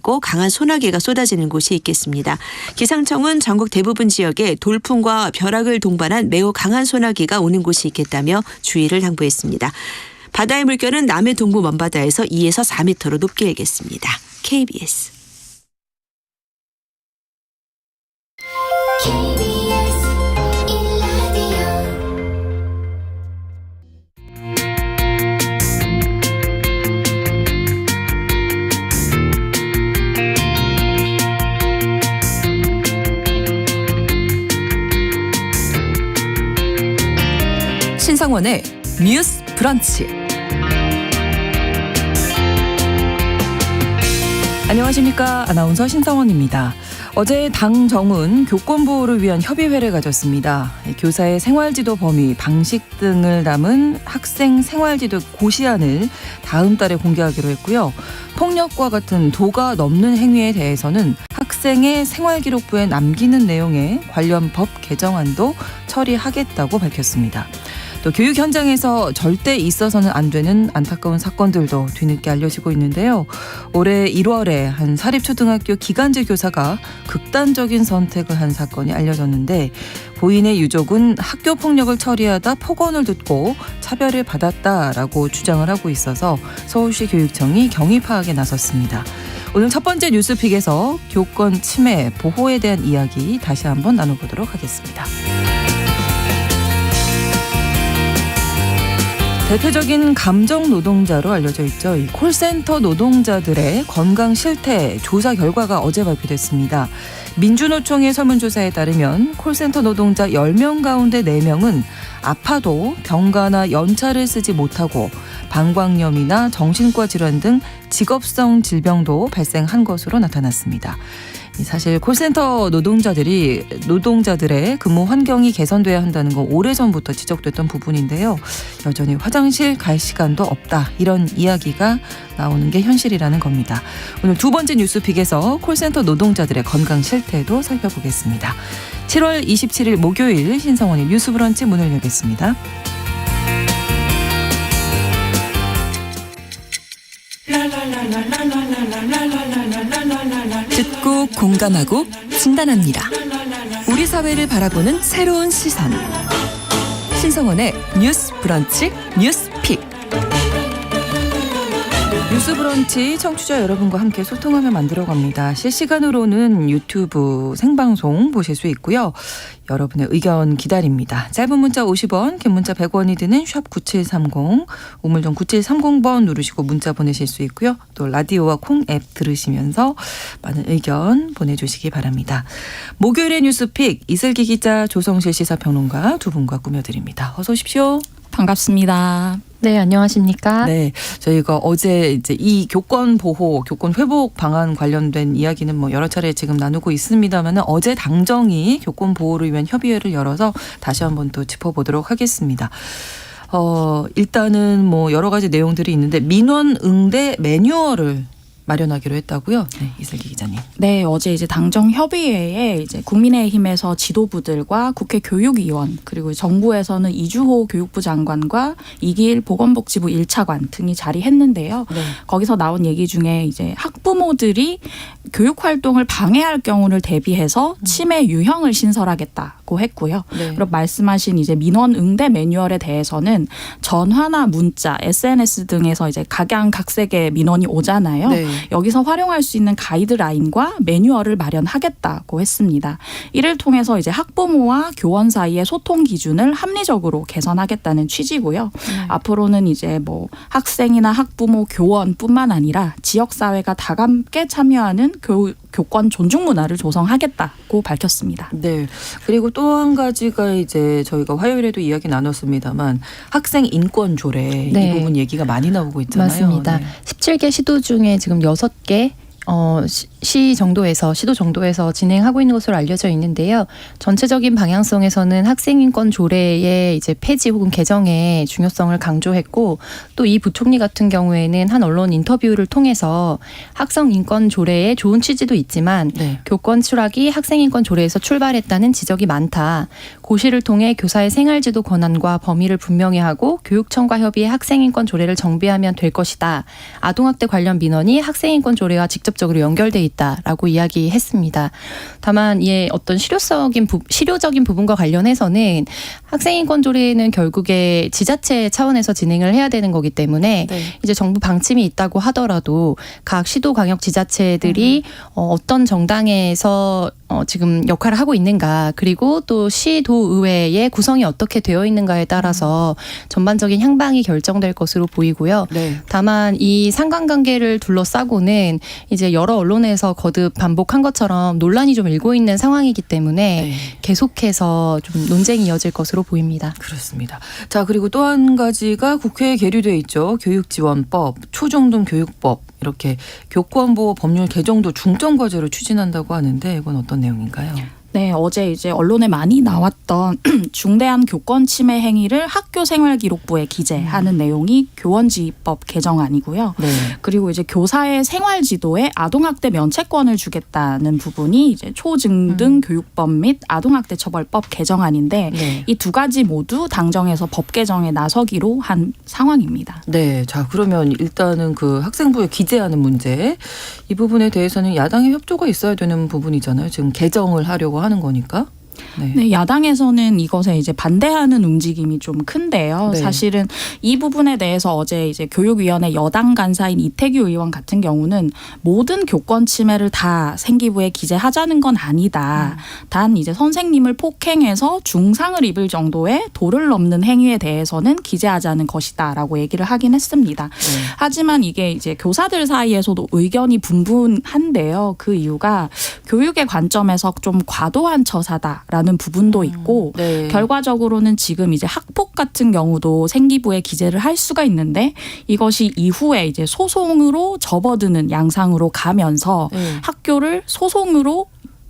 있고 강한 소나기가 쏟아지는 곳이 있겠습니다. 기상청은 전국 대부분 지역에 돌풍과 벼락을 동반한 매우 강한 소나기가 오는 곳이 있겠다며 주의를 당부했습니다. 바다의 물결은 남해 동부 먼바다에서 2에서 4m로 높게 일겠습니다. KBS 신성원의 뉴스 브런치. 안녕하십니까. 아나운서 신성원입니다. 어제 당정은 교권보호를 위한 협의회를 가졌습니다. 교사의 생활지도 범위, 방식 등을 담은 학생 생활지도 고시안을 다음 달에 공개하기로 했고요. 폭력과 같은 도가 넘는 행위에 대해서는 학생의 생활기록부에 남기는 내용의 관련 법 개정안도 처리하겠다고 밝혔습니다. 또 교육 현장에서 절대 있어서는 안 되는 안타까운 사건들도 뒤늦게 알려지고 있는데요. 올해 1월에 한 사립초등학교 기간제 교사가 극단적인 선택을 한 사건이 알려졌는데 부인의 유족은 학교 폭력을 처리하다 폭언을 듣고 차별을 받았다라고 주장을 하고 있어서 서울시 교육청이 경위 파악에 나섰습니다. 오늘 첫 번째 뉴스픽에서 교권 침해 보호에 대한 이야기 다시 한번 나눠보도록 하겠습니다. 대표적인 감정 노동자로 알려져 있죠. 이 콜센터 노동자들의 건강 실태 조사 결과가 어제 발표됐습니다. 민주노총의 설문조사에 따르면 콜센터 노동자 10명 가운데 4명은 아파도 병가나 연차를 쓰지 못하고 방광염이나 정신과 질환 등 직업성 질병도 발생한 것으로 나타났습니다. 사실 콜센터 노동자들의 근무 환경이 개선돼야 한다는 건 오래전부터 지적됐던 부분인데요. 여전히 화장실 갈 시간도 없다. 이런 이야기가 나오는 게 현실이라는 겁니다. 오늘 두 번째 뉴스픽에서 콜센터 노동자들의 건강 실태도 살펴보겠습니다. 7월 27일 목요일 신성원의 뉴스 브런치 문을 열겠습니다. 듣고 공감하고 진단합니다. 우리 사회를 바라보는 새로운 시선. 신성원의 뉴스 브런치 뉴스픽. 뉴스 브런치 청취자 여러분과 함께 소통하며 만들어갑니다. 실시간으로는 유튜브 생방송 보실 수 있고요. 여러분의 의견 기다립니다. 짧은 문자 50원, 긴 문자 100원이 드는 샵 9730, 우물정 9730번 누르시고 문자 보내실 수 있고요. 또 라디오와 콩 앱 들으시면서 많은 의견 보내주시기 바랍니다. 목요일의 뉴스픽 이슬기 기자, 조성실 시사평론가 두 분과 꾸며드립니다. 어서 오십시오. 반갑습니다. 네, 안녕하십니까? 네, 저희가 어제 이제 이 교권 보호, 교권 회복 방안 관련된 이야기는 뭐 여러 차례 지금 나누고 있습니다만 어제 당정이 교권 보호를 위한 협의회를 열어서 다시 한번 또 짚어보도록 하겠습니다. 일단은 뭐 여러 가지 내용들이 있는데 민원 응대 매뉴얼을 마련하기로 했다고요? 네, 이슬기 기자님. 네, 어제 이제 당정 협의회에 이제 국민의힘에서 지도부들과 국회 교육위원 그리고 정부에서는 이주호 교육부 장관과 이기일 보건복지부 1차관 등이 자리했는데요. 네. 거기서 나온 얘기 중에 이제 학부모들이 교육 활동을 방해할 경우를 대비해서 치매 유형을 신설하겠다고 했고요. 네. 그리고 말씀하신 이제 민원 응대 매뉴얼에 대해서는 전화나 문자, SNS 등에서 이제 각양각색의 민원이 오잖아요. 네. 여기서 활용할 수 있는 가이드라인과 매뉴얼을 마련하겠다고 했습니다. 이를 통해서 이제 학부모와 교원 사이의 소통 기준을 합리적으로 개선하겠다는 취지고요. 앞으로는 이제 뭐 학생이나 학부모, 교원뿐만 아니라 지역 사회가 다 함께 참여하는 교권 존중 문화를 조성하겠다고 밝혔습니다. 네. 그리고 또 한 가지가 이제 저희가 화요일에도 이야기 나눴습니다만 학생 인권 조례 네. 이 부분 얘기가 많이 나오고 있잖아요. 맞습니다. 네. 17개 시도 중에 지금 6개 시도 정도에서 진행하고 있는 것으로 알려져 있는데요. 전체적인 방향성에서는 학생인권 조례의 이제 폐지 혹은 개정의 중요성을 강조했고 또 이 부총리 같은 경우에는 한 언론 인터뷰를 통해서 학생인권 조례에 좋은 취지도 있지만 네. 교권 추락이 학생인권 조례에서 출발했다는 지적이 많다. 고시를 통해 교사의 생활지도 권한과 범위를 분명히 하고 교육청과 협의해 학생인권 조례를 정비하면 될 것이다. 아동학대 관련 민원이 학생인권 조례와 직접적으로 연결돼 있다라고 이야기했습니다. 다만 이에 어떤 실효적인 부분과 관련해서는 학생인권 조례는 결국에 지자체 차원에서 진행을 해야 되는 거기 때문에 네. 이제 정부 방침이 있다고 하더라도 각 시도 광역 지자체들이 어떤 정당에서 지금 역할을 하고 있는가 그리고 또 시도의회의 구성이 어떻게 되어 있는가에 따라서 전반적인 향방이 결정될 것으로 보이고요. 네. 다만 이 상관관계를 둘러싸고는 이제 여러 언론에서 거듭 반복한 것처럼 논란이 좀 일고 있는 상황이기 때문에 네. 계속해서 좀 논쟁이 이어질 것으로 보입니다. 그렇습니다. 자, 그리고 또 한 가지가 국회에 계류돼 있죠. 교육지원법, 초중등 교육법 이렇게 교권보호 법률 개정도 중점 과제로 추진한다고 하는데 이건 어떤 내용인가요? 네, 어제 이제 언론에 많이 나왔던 중대한 교권 침해 행위를 학교 생활기록부에 기재하는 내용이 교원지법 개정안이고요. 네. 그리고 이제 교사의 생활지도에 아동학대 면책권을 주겠다는 부분이 이제 초중등 교육법 및 아동학대 처벌법 개정안인데 네. 이 두 가지 모두 당정에서 법 개정에 나서기로 한 상황입니다. 네. 자, 그러면 일단은 그 학생부에 기재하는 문제 이 부분에 대해서는 야당의 협조가 있어야 되는 부분이잖아요. 지금 개정을 하려고 하는 거니까. 네. 네, 야당에서는 이것에 이제 반대하는 움직임이 좀 큰데요. 네. 사실은 이 부분에 대해서 어제 이제 교육위원회 여당 간사인 이태규 의원 같은 경우는 모든 교권 침해를 다 생기부에 기재하자는 건 아니다. 단 이제 선생님을 폭행해서 중상을 입을 정도의 도를 넘는 행위에 대해서는 기재하자는 것이다라고 얘기를 하긴 했습니다. 네. 하지만 이게 이제 교사들 사이에서도 의견이 분분한데요. 그 이유가 교육의 관점에서 좀 과도한 처사다. 라는 부분도 있고 네. 결과적으로는 지금 이제 학폭 같은 경우도 생기부에 기재를 할 수가 있는데 이것이 이후에 이제 소송으로 접어드는 양상으로 가면서 네. 학교를 소송으로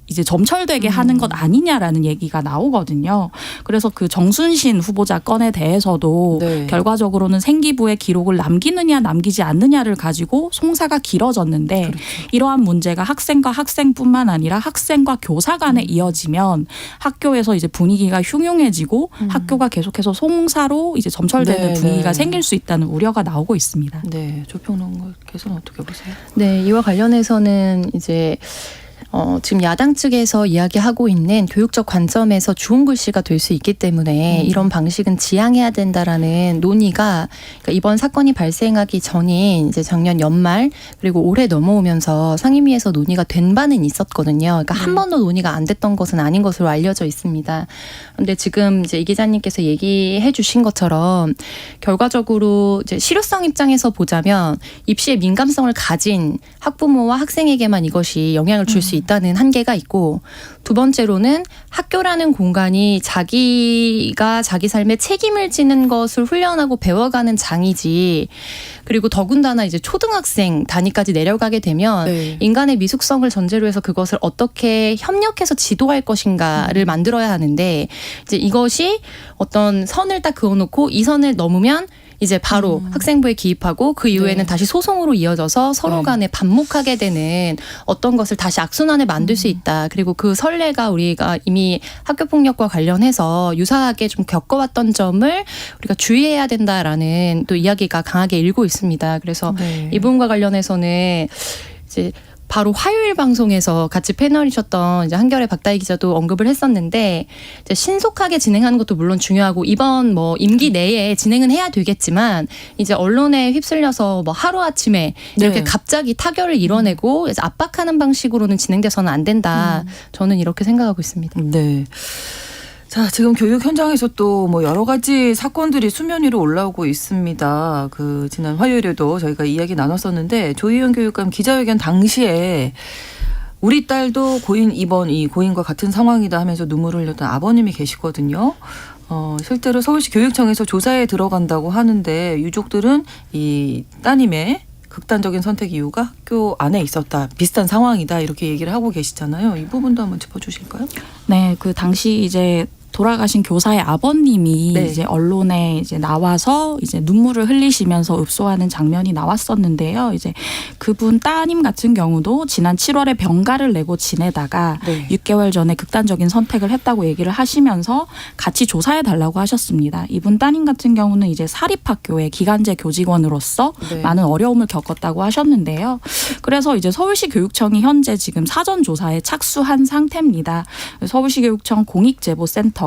이제 점철되게 하는 것 아니냐라는 얘기가 나오거든요. 그래서 그 정순신 후보자 건에 대해서도 네. 결과적으로는 생기부에 기록을 남기느냐 남기지 않느냐를 가지고 송사가 길어졌는데 그렇죠. 이러한 문제가 학생과 학생뿐만 아니라 학생과 교사 간에 이어지면 학교에서 이제 분위기가 흉흉해지고 학교가 계속해서 송사로 이제 점철되는 네, 분위기가 네. 생길 수 있다는 우려가 나오고 있습니다. 네. 조평론가께서는 어떻게 보세요? 네, 이와 관련해서는 이제 지금 야당 측에서 이야기하고 있는 교육적 관점에서 좋은 글씨가 될 수 있기 때문에 이런 방식은 지양해야 된다라는 논의가 그러니까 이번 사건이 발생하기 전인 이제 작년 연말 그리고 올해 넘어오면서 상임위에서 논의가 된 바는 있었거든요. 그러니까 한 번도 논의가 안 됐던 것은 아닌 것으로 알려져 있습니다. 그런데 지금 이제 이 기자님께서 얘기해 주신 것처럼 결과적으로 이제 실효성 입장에서 보자면 입시에 민감성을 가진 학부모와 학생에게만 이것이 영향을 줄 수 있다는 한계가 있고 두 번째로는 학교라는 공간이 자기가 자기 삶에 책임을 지는 것을 훈련하고 배워가는 장이지 그리고 더군다나 이제 초등학생 단위까지 내려가게 되면 네. 인간의 미숙성을 전제로 해서 그것을 어떻게 협력해서 지도할 것인가를 만들어야 하는데 이제 이것이 어떤 선을 딱 그어놓고 이 선을 넘으면 이제 바로 학생부에 기입하고 그 이후에는 네. 다시 소송으로 이어져서 서로 간에 반목하게 되는 어떤 것을 다시 악순환을 만들 수 있다. 그리고 그 선례가 우리가 이미 학교폭력과 관련해서 유사하게 좀 겪어왔던 점을 우리가 주의해야 된다라는 또 이야기가 강하게 일고 있습니다. 그래서 네. 이 부분과 관련해서는 이제 바로 화요일 방송에서 같이 패널이셨던 이제 한겨레 박다희 기자도 언급을 했었는데 이제 신속하게 진행하는 것도 물론 중요하고 이번 뭐 임기 내에 진행은 해야 되겠지만 이제 언론에 휩쓸려서 뭐 하루 아침에 이렇게 네. 갑자기 타결을 이뤄내고 이제 압박하는 방식으로는 진행돼서는 안 된다. 저는 이렇게 생각하고 있습니다. 네. 자, 지금 교육 현장에서 또 뭐 여러 가지 사건들이 수면 위로 올라오고 있습니다. 그 지난 화요일에도 저희가 이야기 나눴었는데 조희연 교육감 기자회견 당시에 우리 딸도 고인 입원 이 고인과 같은 상황이다 하면서 눈물을 흘렸던 아버님이 계시거든요. 실제로 서울시 교육청에서 조사에 들어간다고 하는데 유족들은 이 따님의 극단적인 선택 이유가 학교 안에 있었다. 비슷한 상황이다. 이렇게 얘기를 하고 계시잖아요. 이 부분도 한번 짚어주실까요? 네, 그 당시 이제 돌아가신 교사의 아버님이 네. 이제 언론에 이제 나와서 이제 눈물을 흘리시면서 읍소하는 장면이 나왔었는데요. 이제 그분 따님 같은 경우도 지난 7월에 병가를 내고 지내다가 네. 6개월 전에 극단적인 선택을 했다고 얘기를 하시면서 같이 조사해 달라고 하셨습니다. 이분 따님 같은 경우는 이제 사립학교의 기간제 교직원으로서 네. 많은 어려움을 겪었다고 하셨는데요. 그래서 이제 서울시 교육청이 현재 지금 사전 조사에 착수한 상태입니다. 서울시 교육청 공익제보센터가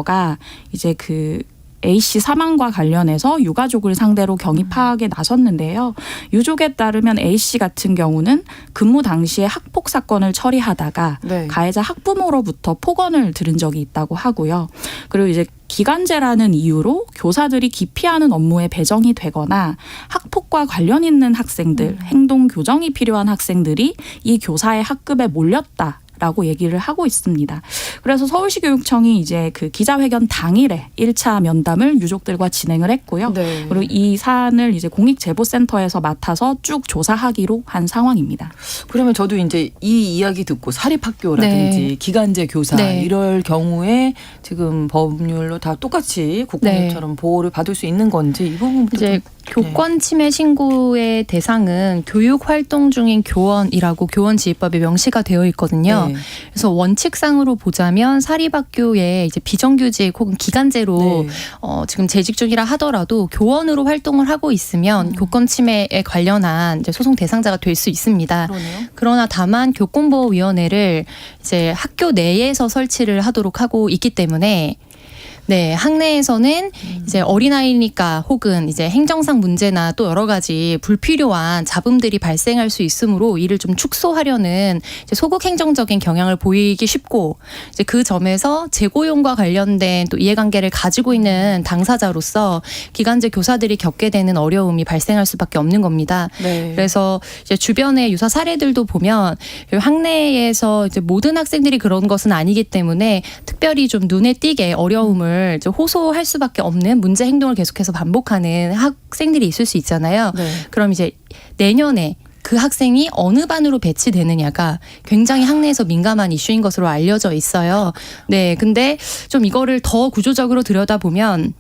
이제 그 A씨 사망과 관련해서 유가족을 상대로 경위 파악에 나섰는데요. 유족에 따르면 A씨 같은 경우는 근무 당시에 학폭 사건을 처리하다가 네. 가해자 학부모로부터 폭언을 들은 적이 있다고 하고요. 그리고 이제 기간제라는 이유로 교사들이 기피하는 업무에 배정이 되거나 학폭과 관련 있는 학생들, 행동 교정이 필요한 학생들이 이 교사의 학급에 몰렸다. 라고 얘기를 하고 있습니다. 그래서 서울시 교육청이 이제 그 기자회견 당일에 1차 면담을 유족들과 진행을 했고요. 네. 그리고 이 사안을 이제 공익제보센터에서 맡아서 쭉 조사하기로 한 상황입니다. 그러면 저도 이제 이 이야기 듣고 사립학교라든지 네. 기간제 교사 네. 이럴 경우에 지금 법률로 다 똑같이 국공립처럼 보호를 받을 수 있는 건지 이 부분부터 이제 좀 교권 침해 신고의 대상은 교육 활동 중인 교원이라고 교원지휘법에 명시가 되어 있거든요. 네. 그래서 원칙상으로 보자면 사립학교에 이제 비정규직 혹은 기간제로 네. 지금 재직 중이라 하더라도 교원으로 활동을 하고 있으면 교권 침해에 관련한 이제 소송 대상자가 될 수 있습니다. 그러네요. 그러나 다만 교권보호위원회를 이제 학교 내에서 설치를 하도록 하고 있기 때문에 네, 학내에서는 이제 어린아이니까 혹은 이제 행정상 문제나 또 여러 가지 불필요한 잡음들이 발생할 수 있으므로 이를 좀 축소하려는 이제 소극 행정적인 경향을 보이기 쉽고 이제 그 점에서 재고용과 관련된 또 이해관계를 가지고 있는 당사자로서 기간제 교사들이 겪게 되는 어려움이 발생할 수밖에 없는 겁니다. 네. 그래서 이제 주변의 유사 사례들도 보면 학내에서 이제 모든 학생들이 그런 것은 아니기 때문에 특별히 좀 눈에 띄게 어려움을 이제 호소할 수밖에 없는 문제 행동을 계속해서 반복하는 학생들이 있을 수 있잖아요. 네. 그럼 이제 내년에 그 학생이 어느 반으로 배치되느냐가 굉장히 학내에서 민감한 이슈인 것으로 알려져 있어요. 네, 근데 좀 이거를 더 구조적으로 들여다보면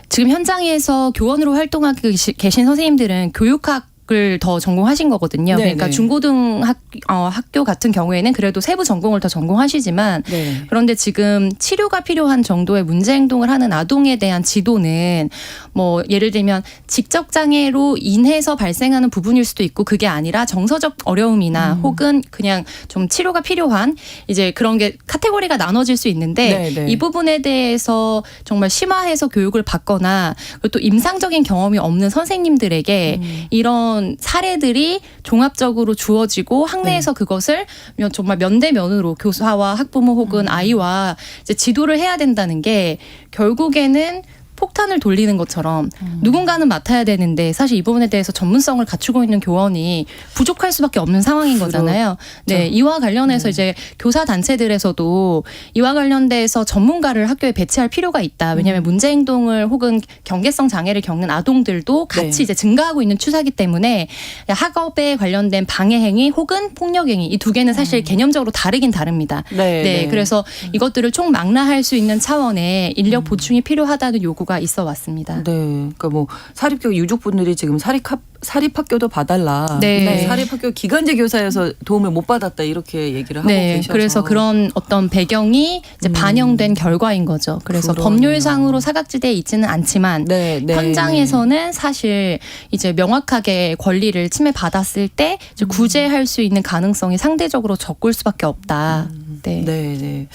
지금 현장에서 교원으로 활동하고 계신 선생님들은 교육학 을 더 전공하신 거거든요. 네, 그러니까 네. 중고등 학교 같은 경우에는 그래도 세부 전공을 더 전공하시지만 네. 그런데 지금 치료가 필요한 정도의 문제 행동을 하는 아동에 대한 지도는 뭐 예를 들면 직접 장애로 인해서 발생하는 부분일 수도 있고 그게 아니라 정서적 어려움이나 혹은 그냥 좀 치료가 필요한 이제 그런 게 카테고리가 나눠질 수 있는데 네, 네. 이 부분에 대해서 정말 심화해서 교육을 받거나 그리고 또 임상적인 경험이 없는 선생님들에게 이런 사례들이 종합적으로 주어지고 학내에서 그것을 정말 면대면으로 교사와 학부모 혹은 아이와 이제 지도를 해야 된다는 게 결국에는 폭탄을 돌리는 것처럼 누군가는 맡아야 되는데 사실 이 부분에 대해서 전문성을 갖추고 있는 교원이 부족할 수밖에 없는 상황인 거잖아요. 네, 이와 관련해서 이제 교사 단체들에서도 이와 관련돼서 전문가를 학교에 배치할 필요가 있다. 왜냐하면 문제 행동을 혹은 경계성 장애를 겪는 아동들도 같이 네. 이제 증가하고 있는 추세이기 때문에 학업에 관련된 방해 행위 혹은 폭력 행위 이 두 개는 사실 개념적으로 다르긴 다릅니다. 네. 네, 그래서 이것들을 총망라할 수 있는 차원의 인력 보충이 필요하다는 요구가 있어 왔습니다. 네, 그러니까 뭐 사립교 유족분들이 지금 사립학교도 봐달라. 네. 사립학교 기간제 교사여서 도움을 못 받았다 이렇게 얘기를 하고 네, 계셔서. 그래서 그런 어떤 배경이 이제 반영된 결과인 거죠. 그래서 그러네요. 법률상으로 사각지대에 있지는 않지만 네, 네, 현장에서는 사실 이제 명확하게 권리를 침해받았을 때 이제 구제할 수 있는 가능성이 상대적으로 적을 수밖에 없다. 네. 네, 네.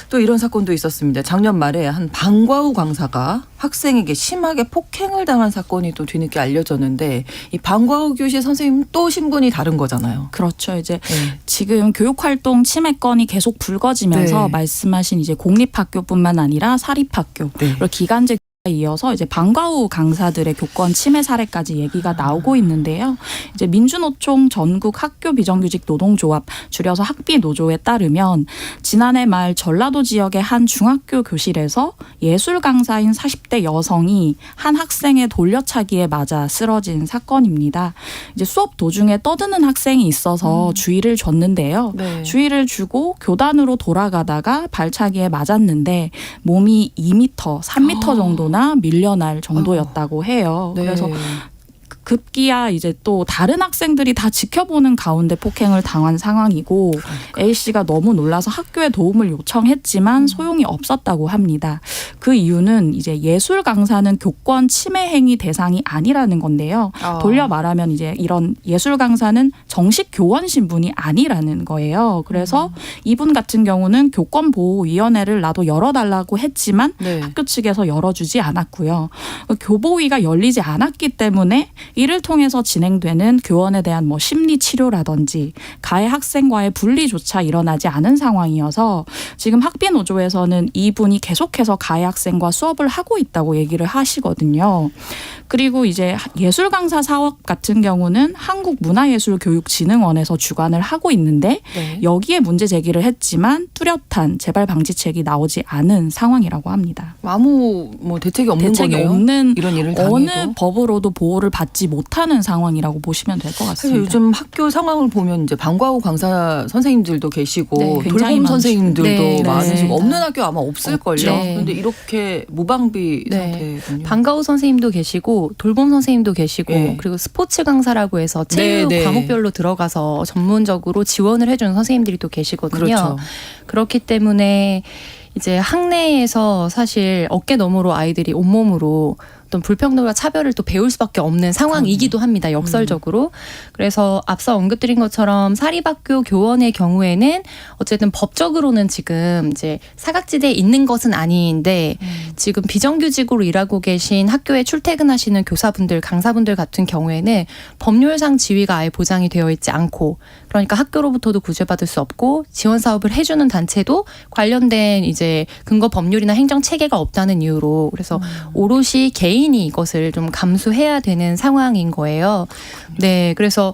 또 이런 사건도 있었습니다. 작년 말에 한 방과후 강사가 학생에게 심하게 폭행을 당한 사건이 또 뒤늦게 알려졌는데 이 방과후 교실 선생님 또 신분이 다른 거잖아요. 그렇죠. 이제 네. 지금 교육활동 침해 건이 계속 불거지면서 네. 말씀하신 이제 공립학교뿐만 아니라 사립학교 네. 그리고 기간제 이어서 이제 방과 후 강사들의 교권 침해 사례까지 얘기가 나오고 있는데요. 이제 민주노총 전국 학교 비정규직 노동조합 줄여서 학비노조에 따르면 지난해 말 전라도 지역의 한 중학교 교실에서 예술 강사인 40대 여성이 한 학생의 돌려차기에 맞아 쓰러진 사건입니다. 이제 수업 도중에 떠드는 학생이 있어서 주의를 줬는데요. 네. 주의를 주고 교단으로 돌아가다가 발차기에 맞았는데 몸이 2m, 3m 정도나 밀려날 정도였다고 해요. 네. 그래서 급기야 이제 또 다른 학생들이 다 지켜보는 가운데 폭행을 당한 상황이고 A 씨가 너무 놀라서 학교에 도움을 요청했지만 소용이 없었다고 합니다. 그 이유는 이제 예술 강사는 교권 침해 행위 대상이 아니라는 건데요. 돌려 말하면 이제 이런 예술 강사는 정식 교원 신분이 아니라는 거예요. 그래서 이분 같은 경우는 교권보호위원회를 나도 열어달라고 했지만 네. 학교 측에서 열어주지 않았고요. 교보위가 열리지 않았기 때문에 이를 통해서 진행되는 교원에 대한 뭐 심리 치료라든지 가해 학생과의 분리조차 일어나지 않은 상황이어서 지금 학비노조에서는 이분이 계속해서 가해 학생과 수업을 하고 있다고 얘기를 하시거든요. 그리고 이제 예술 강사 사업 같은 경우는 한국문화예술교육진흥원에서 주관을 하고 있는데 네. 여기에 문제 제기를 했지만 뚜렷한 재발 방지책이 나오지 않은 상황이라고 합니다. 아무 뭐 대책이 없는 대책이 거네요. 없는 이런 일을 어느 당해도. 법으로도 보호를 받지 못하는 상황이라고 보시면 될 것 사실 같습니다. 요즘 학교 상황을 보면 이제 방과 후 강사 선생님들도 계시고 네, 굉장히 돌봄 많죠. 선생님들도 네, 많으시고 네. 없는 학교 아마 없을걸요. 네. 그런데 이렇게 무방비 네. 상태군요. 방과후 선생님도 계시고 돌봄 선생님도 계시고 네. 그리고 스포츠 강사라고 해서 체육 네, 네. 과목별로 들어가서 전문적으로 지원을 해주는 선생님들이 또 계시거든요. 그렇죠. 그렇기 때문에 이제 학내에서 사실 어깨 너머로 아이들이 온몸으로 어떤 불평등과 차별을 또 배울 수밖에 없는 상황이기도 합니다. 역설적으로. 그래서 앞서 언급드린 것처럼 사립학교 교원의 경우에는 어쨌든 법적으로는 지금 이제 사각지대에 있는 것은 아닌데 지금 비정규직으로 일하고 계신 학교에 출퇴근하시는 교사분들, 강사분들 같은 경우에는 법률상 지위가 아예 보장이 되어 있지 않고 그러니까 학교로부터도 구제받을 수 없고 지원 사업을 해주는 단체도 관련된 이제 근거 법률이나 행정 체계가 없다는 이유로 그래서 오롯이 개인이 이것을 좀 감수해야 되는 상황인 거예요. 네, 그래서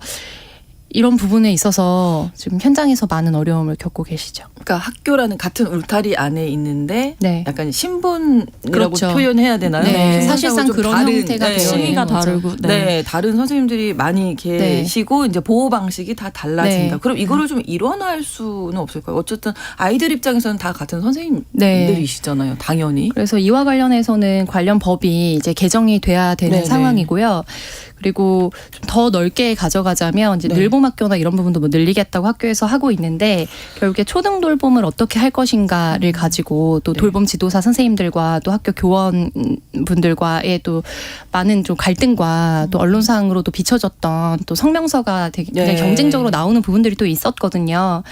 이런 부분에 있어서 지금 현장에서 많은 어려움을 겪고 계시죠. 그러니까 학교라는 같은 울타리 안에 있는데 네. 약간 신분이라고 그렇죠. 표현해야 되나요? 네, 신분하고 사실상 좀 그런 형태가 되어 심의가 있는 거죠. 다르고 네. 다른 선생님들이 많이 계시고 이제 보호 방식이 다 달라진다. 네. 그럼 이거를 좀 일원화할 수는 없을까요? 어쨌든 아이들 입장에서는 다 같은 네. 선생님들이시잖아요. 당연히. 그래서 이와 관련해서는 관련 법이 이제 개정이 돼야 되는 네네. 상황이고요. 그리고 좀 더 넓게 가져가자면 이제 네. 늘봄학교나 이런 부분도 뭐 늘리겠다고 학교에서 하고 있는데 결국에 초등 돌봄을 어떻게 할 것인가를 가지고 또 네. 돌봄 지도사 선생님들과 또 학교 교원분들과의 또 많은 좀 갈등과 또 언론상으로도 비춰졌던 또 성명서가 되게 굉장히 네. 경쟁적으로 나오는 부분들이 또 있었거든요.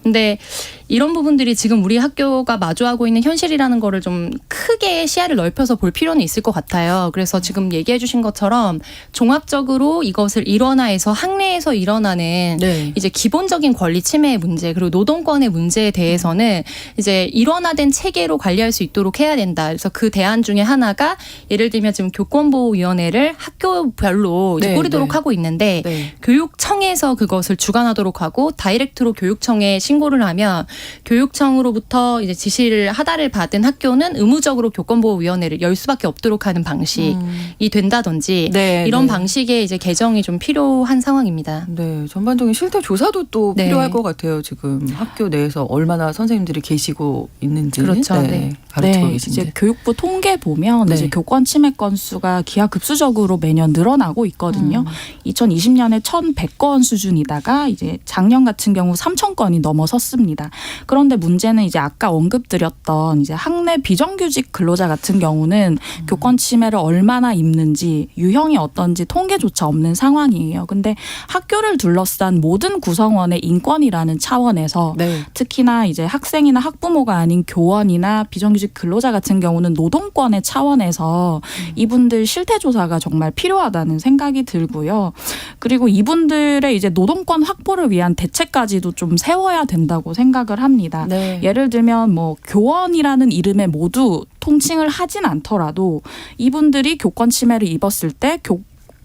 근데 이런 부분들이 지금 우리 학교가 마주하고 있는 현실이라는 거를 좀 크게 시야를 넓혀서 볼 필요는 있을 것 같아요. 그래서 지금 얘기해 주신 것처럼 종합적으로 이것을 일원화해서 학내에서 일어나는 네. 이제 기본적인 권리 침해의 문제 그리고 노동권의 문제에 대해서는 이제 일원화된 체계로 관리할 수 있도록 해야 된다. 그래서 그 대안 중에 하나가 예를 들면 지금 교권보호위원회를 학교별로 이제 네, 꾸리도록 네. 하고 있는데 네. 교육청에서 그것을 주관하도록 하고 다이렉트로 교육청에 신고를 하면 교육청으로부터 이제 지시를 하달을 받은 학교는 의무적으로 교권보호위원회를 열 수밖에 없도록 하는 방식이 된다든지 네, 이런 네. 방식의 이제 개정이 좀 필요한 상황입니다. 네, 전반적인 실태 조사도 또 네. 필요할 것 같아요. 지금 학교 내에서 얼마나 선생님들이 계시고 있는지 그렇죠. 네. 가르치고 네, 계신지. 이제 교육부 통계 보면 네. 이제 교권 침해 건수가 기하급수적으로 매년 늘어나고 있거든요. 2020년에 1,100건 수준이다가 이제 작년 같은 경우 3,000건이 넘어섰습니다. 그런데 문제는 이제 아까 언급드렸던 이제 학내 비정규직 근로자 같은 경우는 교권 침해를 얼마나 입는지 유형이 어떤지 통계조차 없는 상황이에요. 근데 학교를 둘러싼 모든 구성원의 인권이라는 차원에서 네. 특히나 특히나 이제 학생이나 학부모가 아닌 교원이나 비정규직 근로자 같은 경우는 노동권의 차원에서 이분들 실태 조사가 정말 필요하다는 생각이 들고요. 그리고 이분들의 이제 노동권 확보를 위한 대책까지도 좀 세워야 된다고 생각을 합니다. 네. 예를 들면 뭐 교원이라는 이름에 모두 통칭을 하진 않더라도 이분들이 교권 침해를 입었을 때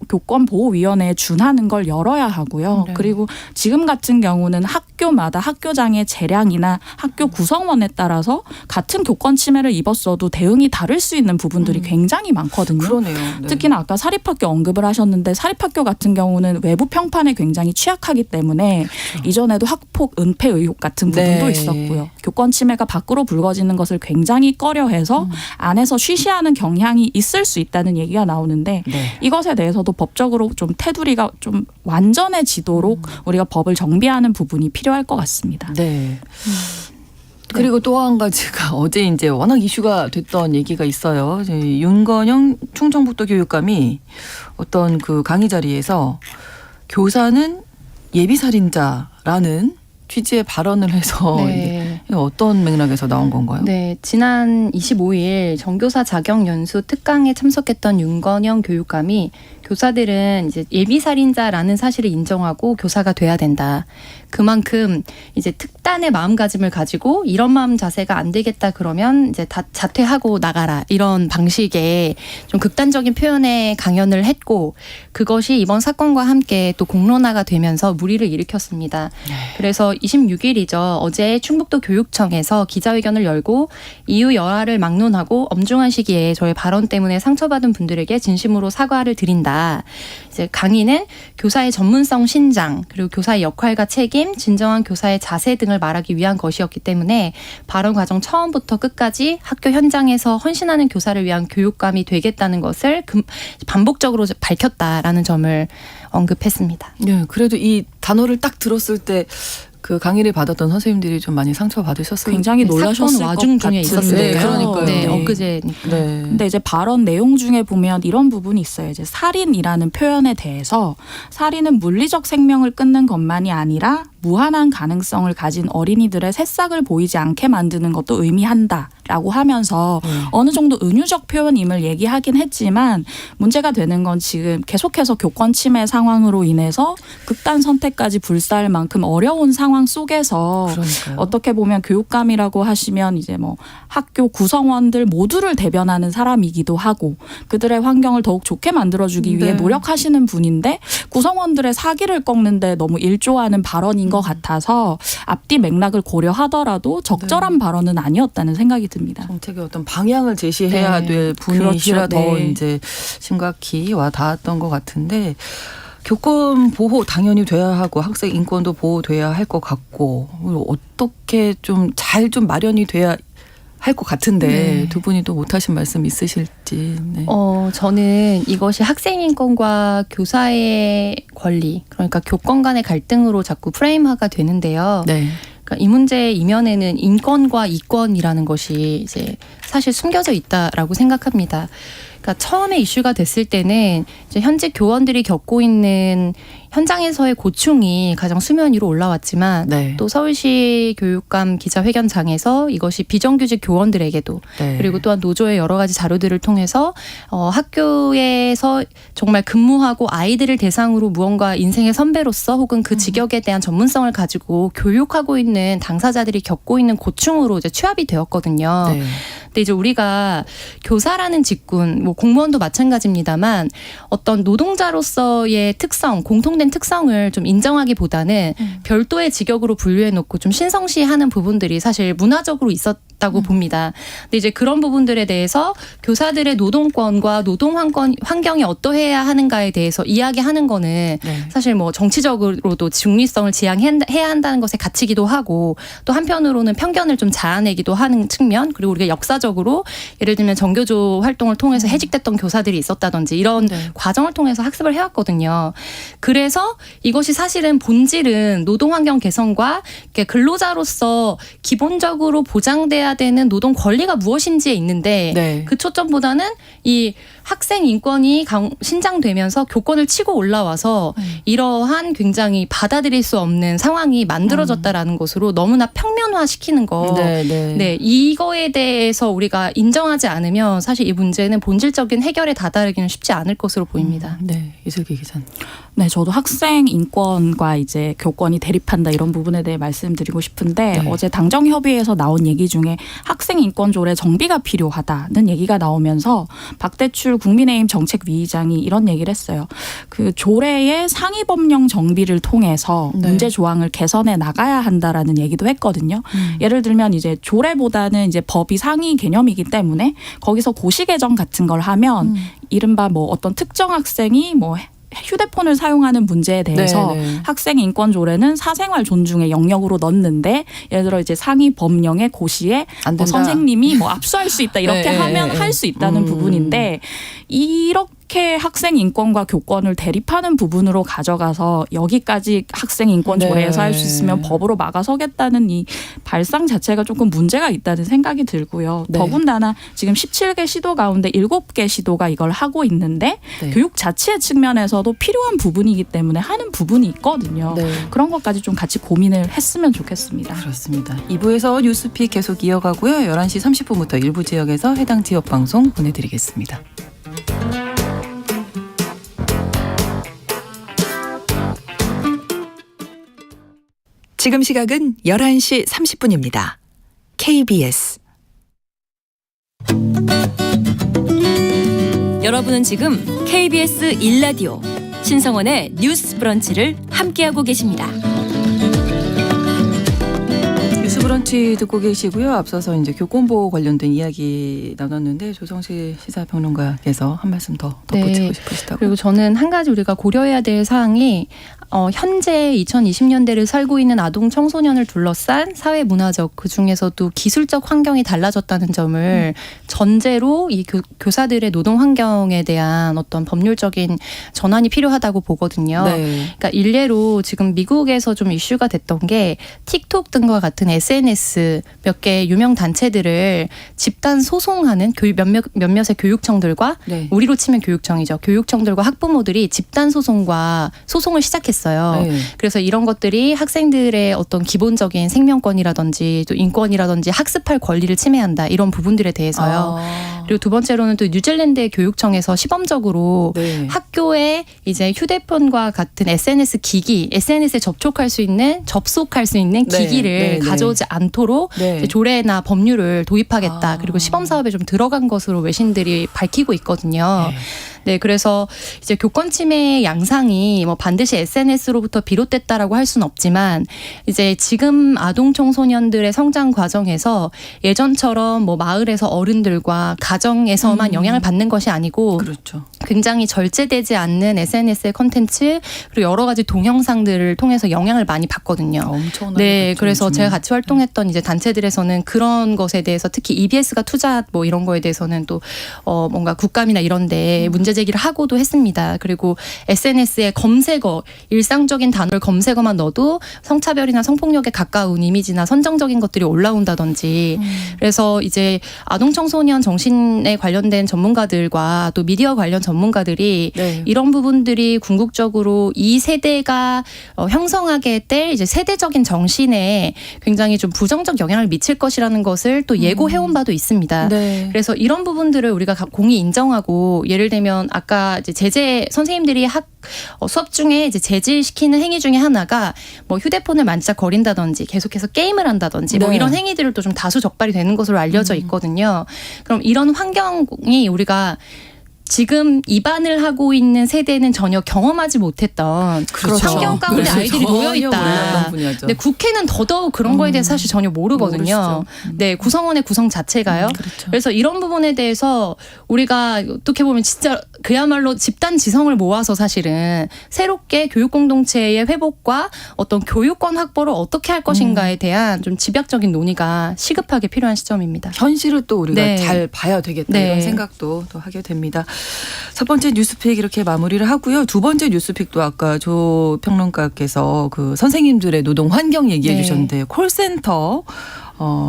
교권보호위원회에 준하는 걸 열어야 하고요. 네. 그리고 지금 같은 경우는 학교마다 학교장의 재량이나 학교 구성원에 따라서 같은 교권 침해를 입었어도 대응이 다를 수 있는 부분들이 굉장히 많거든요. 그러네요. 네. 특히나 아까 사립학교 언급을 하셨는데 사립학교 같은 경우는 외부 평판에 굉장히 취약하기 때문에 이전에도 학폭, 은폐 의혹 같은 부분도 네. 있었고요. 교권 침해가 밖으로 불거지는 것을 굉장히 꺼려해서 안에서 쉬쉬하는 경향이 있을 수 있다는 얘기가 나오는데 네. 이것에 대해서도 법적으로 좀 테두리가 좀 완전해지도록 우리가 법을 정비하는 부분이 필요할 것 같습니다. 네. 그리고 또 한 가지가 어제 이제 워낙 이슈가 됐던 얘기가 있어요. 이제 윤건영 충청북도 교육감이 어떤 그 강의 자리에서 교사는 예비살인자라는 취지의 발언을 해서 네. 이게 어떤 맥락에서 나온 건가요? 네, 지난 25일 정교사 자격 연수 특강에 참석했던 윤건영 교육감이 교사들은 이제 예비살인자라는 사실을 인정하고 교사가 돼야 된다. 그만큼 이제 특단의 마음가짐을 가지고 이런 마음 자세가 안 되겠다 그러면 이제 다 자퇴하고 나가라 이런 방식의 좀 극단적인 표현의 강연을 했고 그것이 이번 사건과 함께 또 공론화가 되면서 물의를 일으켰습니다. 그래서 26일이죠. 어제 충북도 교육청에서 기자회견을 열고 이후 여하를 막론하고 엄중한 시기에 저의 발언 때문에 상처받은 분들에게 진심으로 사과를 드린다. 이제 강의는 교사의 전문성 신장 그리고 교사의 역할과 책임, 진정한 교사의 자세 등을 말하기 위한 것이었기 때문에 발언 과정 처음부터 끝까지 학교 현장에서 헌신하는 교사를 위한 교육감이 되겠다는 것을 반복적으로 밝혔다라는 점을 언급했습니다. 네, 그래도 이 단어를 딱 들었을 때 그 강의를 받았던 선생님들이 좀 많이 상처받으셨어요. 굉장히 놀라셨을 사건 와중 것 중에 같은데요. 있었어요. 네, 그러니까요. 네, 네. 엊그제니까. 네. 근데 이제 발언 내용 중에 보면 이런 부분이 있어요. 이제 살인이라는 표현에 대해서 살인은 물리적 생명을 끊는 것만이 아니라 무한한 가능성을 가진 어린이들의 새싹을 보이지 않게 만드는 것도 의미한다라고 하면서 어느 정도 은유적 표현임을 얘기하긴 했지만 문제가 되는 건 지금 계속해서 교권 침해 상황으로 인해서 극단 선택까지 불사할 만큼 어려운 상황 속에서 그러니까요. 어떻게 보면 교육감이라고 하시면 이제 뭐 학교 구성원들 모두를 대변하는 사람이기도 하고 그들의 환경을 더욱 좋게 만들어주기 위해 네. 노력하시는 분인데 구성원들의 사기를 꺾는데 너무 일조하는 발언인 것 같아서 앞뒤 맥락을 고려하더라도 적절한 발언은 아니었다는 생각이 듭니다. 정책의 어떤 방향을 제시해야 네. 될 분이시라 그렇죠. 더 네. 이제 심각히 와 닿았던 것 같은데 교권 보호 당연히 돼야 하고 학생 인권도 보호돼야 할 것 같고 어떻게 좀 잘 좀 마련이 돼야 할 것 같은데 네. 두 분이 또 못하신 말씀 있으실지. 네. 저는 이것이 학생 인권과 교사의 권리, 그러니까 교권 간의 갈등으로 자꾸 프레임화가 되는데요. 네. 그러니까 이 문제의 이면에는 인권과 이권이라는 것이 이제 사실 숨겨져 있다라고 생각합니다. 그러니까 처음에 이슈가 됐을 때는 이제 현직 교원들이 겪고 있는 현장에서의 고충이 가장 수면 위로 올라왔지만 네. 또 서울시 교육감 기자회견장에서 이것이 비정규직 교원들에게도 네. 그리고 또한 노조의 여러 가지 자료들을 통해서 학교에서 정말 근무하고 아이들을 대상으로 무언가 인생의 선배로서 혹은 그 직역에 대한 전문성을 가지고 교육하고 있는 당사자들이 겪고 있는 고충으로 이제 취합이 되었거든요. 네. 근데 이제 우리가 교사라는 직군, 뭐 공무원도 마찬가지입니다만 어떤 노동자로서의 특성, 공통된 특성을 좀 인정하기보다는 별도의 직역으로 분류해놓고 좀 신성시하는 부분들이 사실 문화적으로 있었다고 봅니다. 근데 이제 그런 부분들에 대해서 교사들의 노동권과 노동 환경이 어떠해야 하는가에 대해서 이야기하는 거는 네. 사실 뭐 정치적으로도 중립성을 지향해야 한다는 것에 갇히기도 하고 또 한편으로는 편견을 좀 자아내기도 하는 측면 그리고 우리가 역사적으로 예를 들면 정교조 활동을 통해서 해직됐던 교사들이 있었다든지 이런 네. 과정을 통해서 학습을 해왔거든요. 그래서 이것이 사실은 본질은 노동환경 개선과 근로자로서 기본적으로 보장돼야 보호해야 되는 노동 권리가 무엇인지에 있는데 네. 그 초점보다는 이 학생 인권이 신장되면서 교권을 치고 올라와서 이러한 굉장히 받아들일 수 없는 상황이 만들어졌다라는 것으로 너무나 평면화시키는 거. 네, 이거에 대해서 우리가 인정하지 않으면 사실 이 문제는 본질적인 해결에 다다르기는 쉽지 않을 것으로 보입니다. 네, 이슬기 기자님. 네, 저도 학생 인권과 이제 교권이 대립한다 이런 부분에 대해 말씀드리고 싶은데 네. 어제 당정협의회에서 나온 얘기 중에 학생 인권 조례 정비가 필요하다는 얘기가 나오면서 박대출 국민의힘 정책위의장이 이런 얘기를 했어요. 그 조례의 상위 법령 정비를 통해서 네. 문제 조항을 개선해 나가야 한다라는 얘기도 했거든요. 예를 들면 이제 조례보다는 이제 법이 상위 개념이기 때문에 거기서 고시 개정 같은 걸 하면 이른바 뭐 어떤 특정 학생이 뭐 휴대폰을 사용하는 문제에 대해서 학생 인권 조례는 사생활 존중의 영역으로 넣는데 예를 들어 이제 상위 법령의 고시에 안 뭐 된다. 선생님이 뭐 압수할 수 있다 이렇게 하면 할 수 있다는 부분인데 이렇게 학생 인권과 교권을 대립하는 부분으로 가져가서 여기까지 학생 인권 조례에서 할 수 있으면 법으로 막아서겠다는 이 발상 자체가 조금 문제가 있다는 생각이 들고요. 네. 더군다나 지금 17개 시도 가운데 7개 시도가 이걸 하고 있는데 네. 교육 자체 측면에서도 필요한 부분이기 때문에 하는 부분이 있거든요. 네. 그런 것까지 좀 같이 고민을 했으면 좋겠습니다. 그렇습니다. 2부에서 뉴스픽 계속 이어가고요. 11시 30분부터 일부 지역에서 해당 지역 방송 보내드리겠습니다. 지금 시각은 11시 30분입니다. KBS 여러분은 지금 KBS 1라디오 신성원의 뉴스 브런치를 함께하고 계십니다. 뉴스 브런치 듣고 계시고요. 앞서서 이제 교권보호 관련된 이야기 나눴는데 조성실 시사평론가께서 한 말씀 더 덧붙이고 싶으시다고. 그리고 저는 한 가지 우리가 고려해야 될 사항이 현재 2020년대를 살고 있는 아동 청소년을 둘러싼 사회 문화적 그중에서도 기술적 환경이 달라졌다는 점을 전제로 이 교사들의 노동 환경에 대한 어떤 법률적인 전환이 필요하다고 보거든요. 그러니까 일례로 지금 미국에서 좀 이슈가 됐던 게 틱톡 등과 같은 SNS 몇 개 유명 단체들을 집단 소송하는 몇몇의 교육청들과 우리로 치면 교육청이죠. 교육청들과 학부모들이 집단 소송을 시작했어요. 그래서 이런 것들이 학생들의 어떤 기본적인 생명권이라든지 또 인권이라든지 학습할 권리를 침해한다 이런 부분들에 대해서요. 그리고 두 번째로는 또 뉴질랜드의 교육청에서 시범적으로 학교에 이제 휴대폰과 같은 SNS 기기, SNS에 접속할 수 있는 기기를 가져오지 않도록 이제 조례나 법률을 도입하겠다. 그리고 시범 사업에 좀 들어간 것으로 외신들이 밝히고 있거든요. 네, 그래서 이제 교권 침해의 양상이 뭐 반드시 SNS로부터 비롯됐다라고 할 수는 없지만 이제 지금 아동 청소년들의 성장 과정에서 예전처럼 뭐 마을에서 어른들과 가정에서만 영향을 받는 것이 아니고 굉장히 절제되지 않는 SNS의 콘텐츠 그리고 여러 가지 동영상들을 통해서 영향을 많이 받거든요. 네, 그래서 제가 같이 활동했던 이제 단체들에서는 그런 것에 대해서 특히 EBS가 투자 뭐 이런 거에 대해서는 또 뭔가 국감이나 이런데 문제 제기를 하고도 했습니다. 그리고 SNS에 검색어, 일상적인 단어를 검색어만 넣어도 성차별이나 성폭력에 가까운 이미지나 선정적인 것들이 올라온다든지 그래서 이제 아동 청소년 정신에 관련된 전문가들과 또 미디어 관련 전문가들이 이런 부분들이 궁극적으로 이 세대가 형성하게 될 이제 세대적인 정신에 굉장히 좀 부정적 영향을 미칠 것이라는 것을 또 예고해온 바도 있습니다. 그래서 이런 부분들을 우리가 공히 인정하고 예를 들면 아까 이제 제재 선생님들이 수업 중에 이제 제지시키는 행위 중에 하나가 뭐 휴대폰을 만지작거린다든지 계속해서 게임을 한다든지 뭐 이런 행위들을 또 좀 다수 적발이 되는 것으로 알려져 있거든요. 그럼 이런 환경이 우리가 지금 입안을 하고 있는 세대는 전혀 경험하지 못했던 환경 가운데 아이들이 놓여 있다. 근데 국회는 더더욱 그런 거에 대해서 사실 전혀 모르거든요. 네, 구성원의 구성 자체가요. 그래서 이런 부분에 대해서 우리가 어떻게 보면 진짜 그야말로 집단 지성을 모아서 사실은 새롭게 교육 공동체의 회복과 어떤 교육권 확보를 어떻게 할 것인가에 대한 좀 집약적인 논의가 시급하게 필요한 시점입니다. 현실을 또 우리가 잘 봐야 되겠다 이런 생각도 또 하게 됩니다. 첫 번째 뉴스픽 이렇게 마무리를 하고요. 두 번째 뉴스픽도 아까 조 평론가께서 그 선생님들의 노동 환경 얘기해 주셨는데 콜센터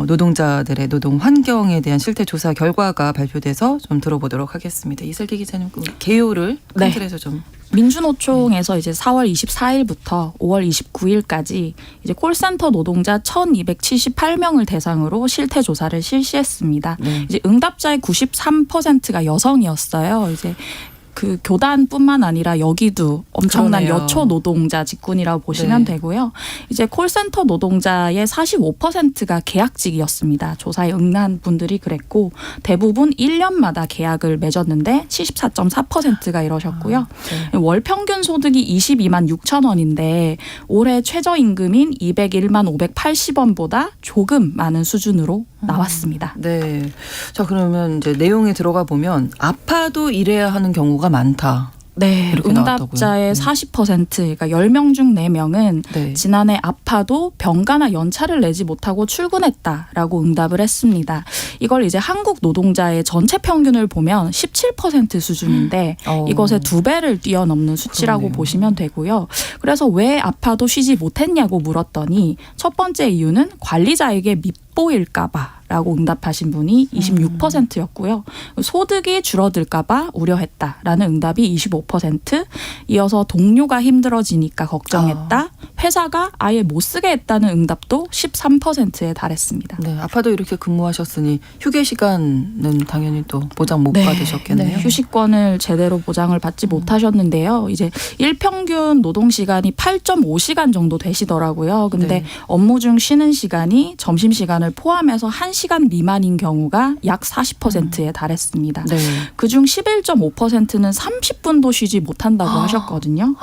노동자들의 노동 환경에 대한 실태 조사 결과가 발표돼서 좀 들어보도록 하겠습니다. 이슬기 기자님 그 개요를 큰 네. 틀에서 좀. 민주노총에서 이제 4월 24일부터 5월 29일까지 이제 콜센터 노동자 1,278명을 대상으로 실태 조사를 실시했습니다. 네. 이제 응답자의 93%가 여성이었어요. 이제 그 교단뿐만 아니라 여기도 엄청난 그러네요. 여초 노동자 직군이라고 보시면 네. 되고요. 이제 콜센터 노동자의 45%가 계약직이었습니다. 조사에 응한 분들이 그랬고 대부분 1년마다 계약을 맺었는데 74.4%가 이러셨고요. 네. 월 평균 소득이 22만 6천 원인데 올해 최저임금인 201만 580원보다 조금 많은 수준으로 나왔습니다. 네. 자, 그러면 이제 내용에 들어가 보면 아파도 일해야 하는 경우가 많다. 네, 이렇게 응답자의 나왔다고요. 40%, 그러니까 10명 중 4명은 네. 지난해 아파도 병가나 연차를 내지 못하고 출근했다라고 응답을 했습니다. 이걸 이제 한국 노동자의 전체 평균을 보면 17% 수준인데 이것의 2배를 뛰어넘는 수치라고 그러네요. 보시면 되고요. 그래서 왜 아파도 쉬지 못했냐고 물었더니 첫 번째 이유는 관리자에게 밉보일까 봐 라고 응답하신 분이 26%였고요. 소득이 줄어들까 봐 우려했다라는 응답이 25%, 이어서 동료가 힘들어지니까 걱정했다, 회사가 아예 못 쓰게 했다는 응답도 13%에 달했습니다. 네, 아파도 이렇게 근무하셨으니 휴게 시간은 당연히 또 보장 못 받으셨겠네요. 휴식권을 제대로 보장을 받지 못하셨는데요. 이제 일평균 노동 시간이 8.5시간 정도 되시더라고요. 근데 네. 업무 중 쉬는 시간이 점심 시간을 포함해서 1시간 미만인 경우가 약 40%에 달했습니다. 네. 그중 11.5%는 30분도 쉬지 못한다고 하셨거든요.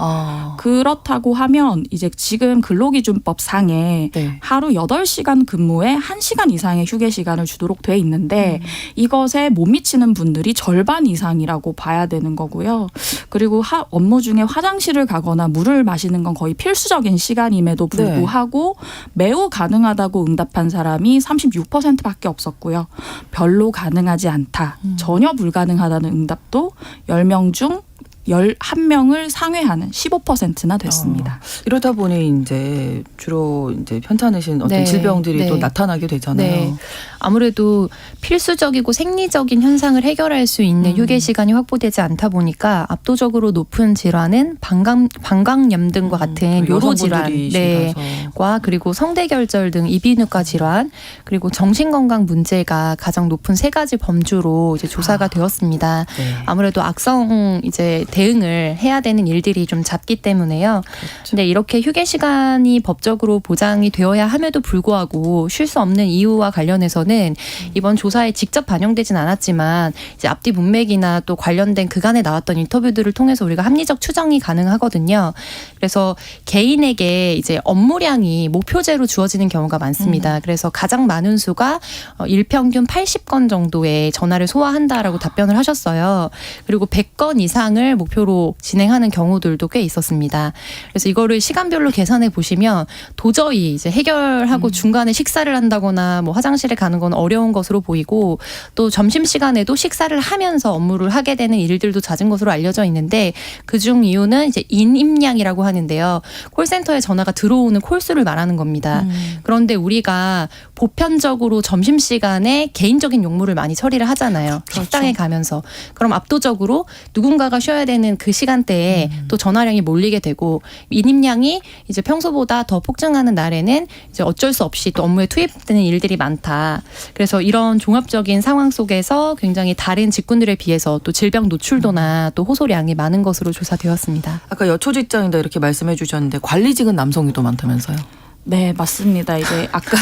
그렇다고 하면 이제 지금 근로기준법 상에 네. 하루 8시간 근무에 1시간 이상의 휴게 시간을 주도록 돼 있는데 이것에 못 미치는 분들이 절반 이상이라고 봐야 되는 거고요. 그리고 업무 중에 화장실을 가거나 물을 마시는 건 거의 필수적인 시간임에도 불구하고 매우 가능하다고 응답한 사람이 36%밖에 없었고요. 별로 가능하지 않다, 전혀 불가능하다는 응답도 10명 중 11명을 상회하는 15%나 됐습니다. 이러다 보니 이제 주로 이제 편찮으신 어떤 네, 질병들이 네. 또 나타나게 되잖아요. 네. 아무래도 필수적이고 생리적인 현상을 해결할 수 있는 휴게 시간이 확보되지 않다 보니까 압도적으로 높은 질환은 방광염 등과 같은 요로 질환, 네, 과 그리고 성대결절 등 이비인후과 질환, 그리고 정신건강 문제가 가장 높은 3가지 범주로 이제 조사가 되었습니다. 네. 아무래도 악성 이제 대응을 해야 되는 일들이 좀 잦기 때문에요. 근데 이렇게 휴게 시간이 법적으로 보장이 되어야 함에도 불구하고 쉴 수 없는 이유와 관련해서는 이번 조사에 직접 반영되진 않았지만 이제 앞뒤 문맥이나 또 관련된 그간에 나왔던 인터뷰들을 통해서 우리가 합리적 추정이 가능하거든요. 그래서 개인에게 이제 업무량이 목표제로 주어지는 경우가 많습니다. 그래서 가장 많은 수가 일평균 80건 정도의 전화를 소화한다라고 답변을 하셨어요. 그리고 100건 이상을 목표로 진행하는 경우들도 꽤 있었습니다. 그래서 이거를 시간별로 계산해 보시면 도저히 이제 해결하고 중간에 식사를 한다거나 뭐 화장실에 가는 건 어려운 것으로 보이고, 또 점심시간에도 식사를 하면서 업무를 하게 되는 일들도 잦은 것으로 알려져 있는데, 그중 이유는 이제 인임량이라고 하는데요. 콜센터에 전화가 들어오는 콜수를 말하는 겁니다. 그런데 우리가 보편적으로 점심시간에 개인적인 용무를 많이 처리를 하잖아요. 식당에 가면서. 그럼 압도적으로 누군가가 쉬어야 되는 그 시간대에 또 전화량이 몰리게 되고, 인임량이 이제 평소보다 더 폭증하는 날에는 이제 어쩔 수 없이 또 업무에 투입되는 일들이 많다. 그래서 이런 종합적인 상황 속에서 굉장히 다른 직군들에 비해서 또 질병 노출도나 또 호소량이 많은 것으로 조사되었습니다. 아까 여초직장이다 이렇게 말씀해 주셨는데 관리직은 남성이 더 많다면서요? 네, 맞습니다. 이제 아까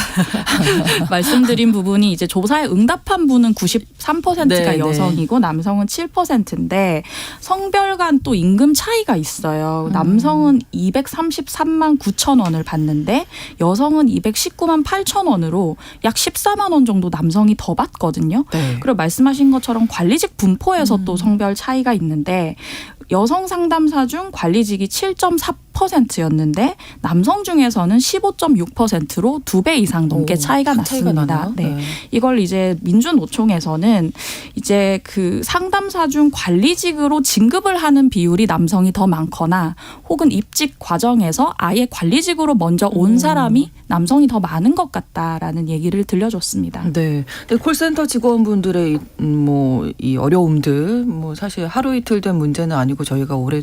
말씀드린 부분이 이제 조사에 응답한 분은 93%가 네, 여성이고 남성은 7%인데 성별 간 또 임금 차이가 있어요. 남성은 233만 9천 원을 받는데 여성은 219만 8천 원으로 약 14만 원 정도 남성이 더 받거든요. 네. 그리고 말씀하신 것처럼 관리직 분포에서 또 성별 차이가 있는데 여성 상담사 중 관리직이 7.4% 10%였는데 남성 중에서는 15.6%로 2배 이상 넘게 차이가 났습니다. 네. 이걸 이제 민주노총에서는 이제 그 상담사 중 관리직으로 진급을 하는 비율이 남성이 더 많거나 혹은 입직 과정에서 아예 관리직으로 먼저 온 사람이 남성이 더 많은 것 같다라는 얘기를 들려줬습니다. 네. 근데 콜센터 직원분들의 이 어려움들 사실 하루 이틀 된 문제는 아니고 저희가 오래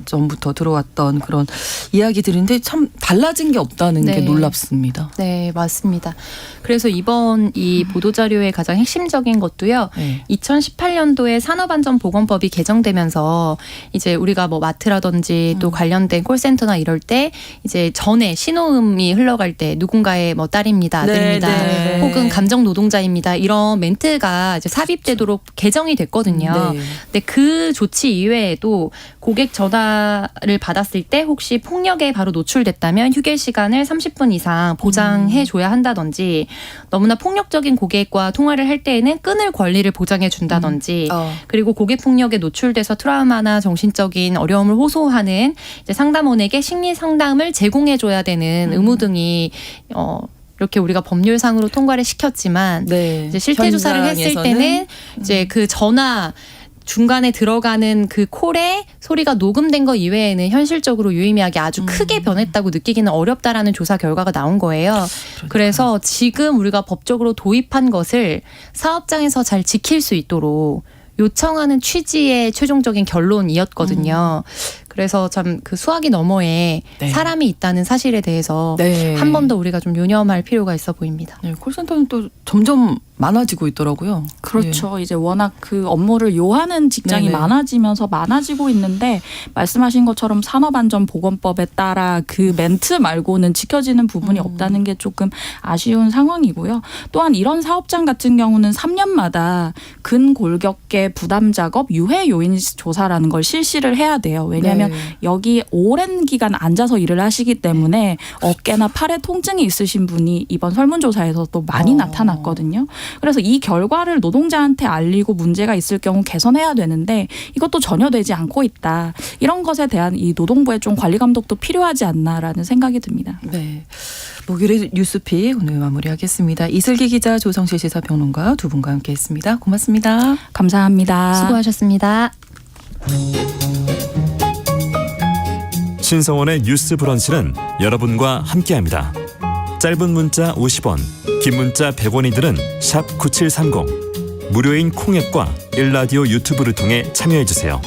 전부터 들어왔던 그런 이야기들인데 참 달라진 게 없다는 게 네. 놀랍습니다. 네, 맞습니다. 그래서 이번 이 보도자료의 가장 핵심적인 것도요. 네. 2018년도에 산업안전보건법이 개정되면서 이제 우리가 뭐 마트라든지 또 관련된 콜센터나 이럴 때 이제 전에 신호음이 흘러갈 때 누군가의 뭐 딸입니다, 아들입니다, 네. 혹은 감정 노동자입니다 이런 멘트가 이제 삽입되도록 개정이 됐거든요. 네. 근데 그 조치 이외에도 고객 전화를 받았을 때 혹시 폭력에 바로 노출됐다면 휴게 시간을 30분 이상 보장해 줘야 한다든지 너무나 폭력적인 고객과 통화를 할 때에는 끊을 권리를 보장해 준다든지 그리고 고객 폭력에 노출돼서 트라우마나 정신적인 어려움을 호소하는 이제 상담원에게 심리 상담을 제공해 줘야 되는 의무 등이 이렇게 우리가 법률상으로 통과를 시켰지만 네. 이제 실태 조사를 했을 때는 이제 그 전화 중간에 들어가는 그 콜에 소리가 녹음된 거 이외에는 현실적으로 유의미하게 아주 크게 변했다고 느끼기는 어렵다라는 조사 결과가 나온 거예요. 그래서 지금 우리가 법적으로 도입한 것을 사업장에서 잘 지킬 수 있도록 요청하는 취지의 최종적인 결론이었거든요. 그래서 참 그 수화기 너머에 네. 사람이 있다는 사실에 대해서 네. 한 번 더 우리가 좀 유념할 필요가 있어 보입니다. 네, 콜센터는 또 점점 많아지고 있더라고요. 그렇죠. 이제 워낙 그 업무를 요하는 직장이 네네. 많아지면서 많아지고 있는데 말씀하신 것처럼 산업안전보건법에 따라 그 멘트 말고는 지켜지는 부분이 없다는 게 조금 아쉬운 상황이고요. 또한 이런 사업장 같은 경우는 3년마다 근골격계 부담 작업 유해 요인 조사라는 걸 실시를 해야 돼요. 왜냐하면 네. 여기 오랜 기간 앉아서 일을 하시기 때문에 어깨나 팔에 통증이 있으신 분이 이번 설문조사에서 또 많이 나타났거든요. 그래서 이 결과를 노동자한테 알리고 문제가 있을 경우 개선해야 되는데 이것도 전혀 되지 않고 있다. 이런 것에 대한 이 노동부의 좀 관리 감독도 필요하지 않나라는 생각이 듭니다. 네. 목요일의 뉴스픽 오늘 마무리하겠습니다. 이슬기 기자, 조성실 시사평론가 두 분과 함께했습니다. 고맙습니다. 감사합니다. 수고하셨습니다. 신성원의 뉴스 브런치는 여러분과 함께합니다. 짧은 문자 50원, 긴 문자 100원이들은 샵 9730, 무료인 콩앱과 일라디오 유튜브를 통해 참여해주세요.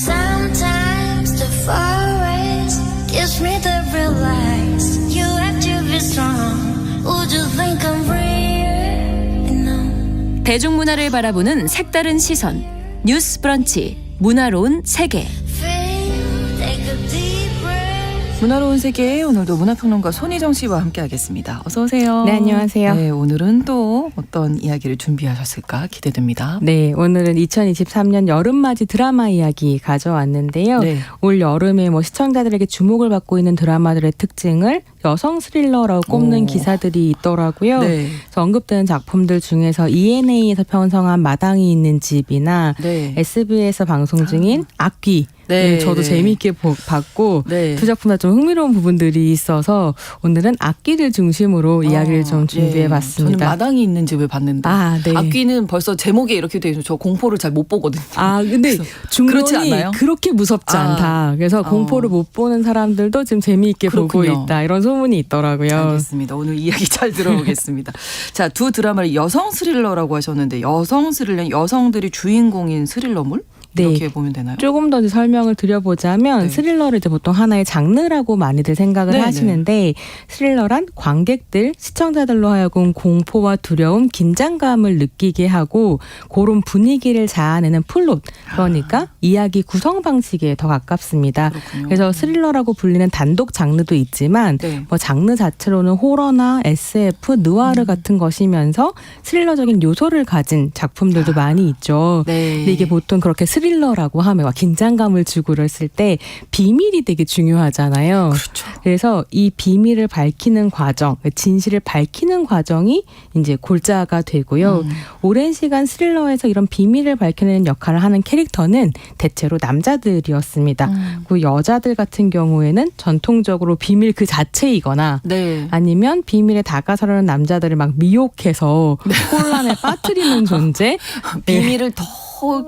Sometimes the forest gives me the realize you have to be strong. Would you think I'm real? No. 대중문화를 바라보는 색다른 시선 뉴스 브런치 문화로운 세계. Feel, take a deep breath. 문화로운 세계 오늘도 문화평론가 손희정 씨와 함께하겠습니다. 어서 오세요. 네, 안녕하세요. 네, 오늘은 또 어떤 이야기를 준비하셨을까 기대됩니다. 네, 오늘은 2023년 여름맞이 드라마 이야기 가져왔는데요. 네. 올 여름에 시청자들에게 주목을 받고 있는 드라마들의 특징을 여성 스릴러라고 꼽는 오. 기사들이 있더라고요. 네. 그래서 언급되는 작품들 중에서 ENA에서 편성한 마당이 있는 집이나 네. SBS에서 방송 중인 악귀. 네, 저도 네. 재미있게 봤고 네. 두 작품 다 좀 흥미로운 부분들이 있어서 오늘은 악기를 중심으로 이야기를 좀 준비해봤습니다. 저는 마당이 있는 집을 봤는데 아, 네. 악귀는 벌써 제목에 이렇게 돼 있어서 저 공포를 잘 못 보거든요. 아, 근데 그렇지 중론이 않아요? 그렇게 무섭지 아. 않다. 그래서 공포를 못 보는 사람들도 지금 재미있게 보고 그렇군요. 있다. 이런 소문이 있더라고요. 알겠습니다. 오늘 이야기 잘 들어보겠습니다. 자, 두 드라마를 여성 스릴러라고 하셨는데 여성 스릴러, 여성들이 주인공인 스릴러물? 네. 이렇게 보면 되나요? 조금 더 설명을 드려보자면 네. 스릴러를 이제 보통 하나의 장르라고 많이들 생각을 네, 하시는데 스릴러란 관객들, 시청자들로 하여금 공포와 두려움, 긴장감을 느끼게 하고 그런 분위기를 자아내는 플롯, 그러니까 이야기 구성 방식에 더 가깝습니다. 그렇군요. 그래서 스릴러라고 불리는 단독 장르도 있지만 네. 장르 자체로는 호러나 SF, 느와르 같은 것이면서 스릴러적인 요소를 가진 작품들도 많이 있죠. 네. 근데 이게 보통 그렇게 스릴 스릴러라고 하면 긴장감을 주고 그랬을 때 비밀이 되게 중요하잖아요. 그렇죠. 그래서 이 비밀을 밝히는 과정, 진실을 밝히는 과정이 이제 골자가 되고요. 오랜 시간 스릴러에서 이런 비밀을 밝혀내는 역할을 하는 캐릭터는 대체로 남자들이었습니다. 그 여자들 같은 경우에는 전통적으로 비밀 그 자체이거나 네. 아니면 비밀에 다가서려는 남자들을 막 미혹해서 혼란에 빠뜨리는 존재. 비밀을 더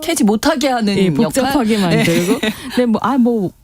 캐지 못하게 하는 예, 역할. 복잡하게 만들고. 근데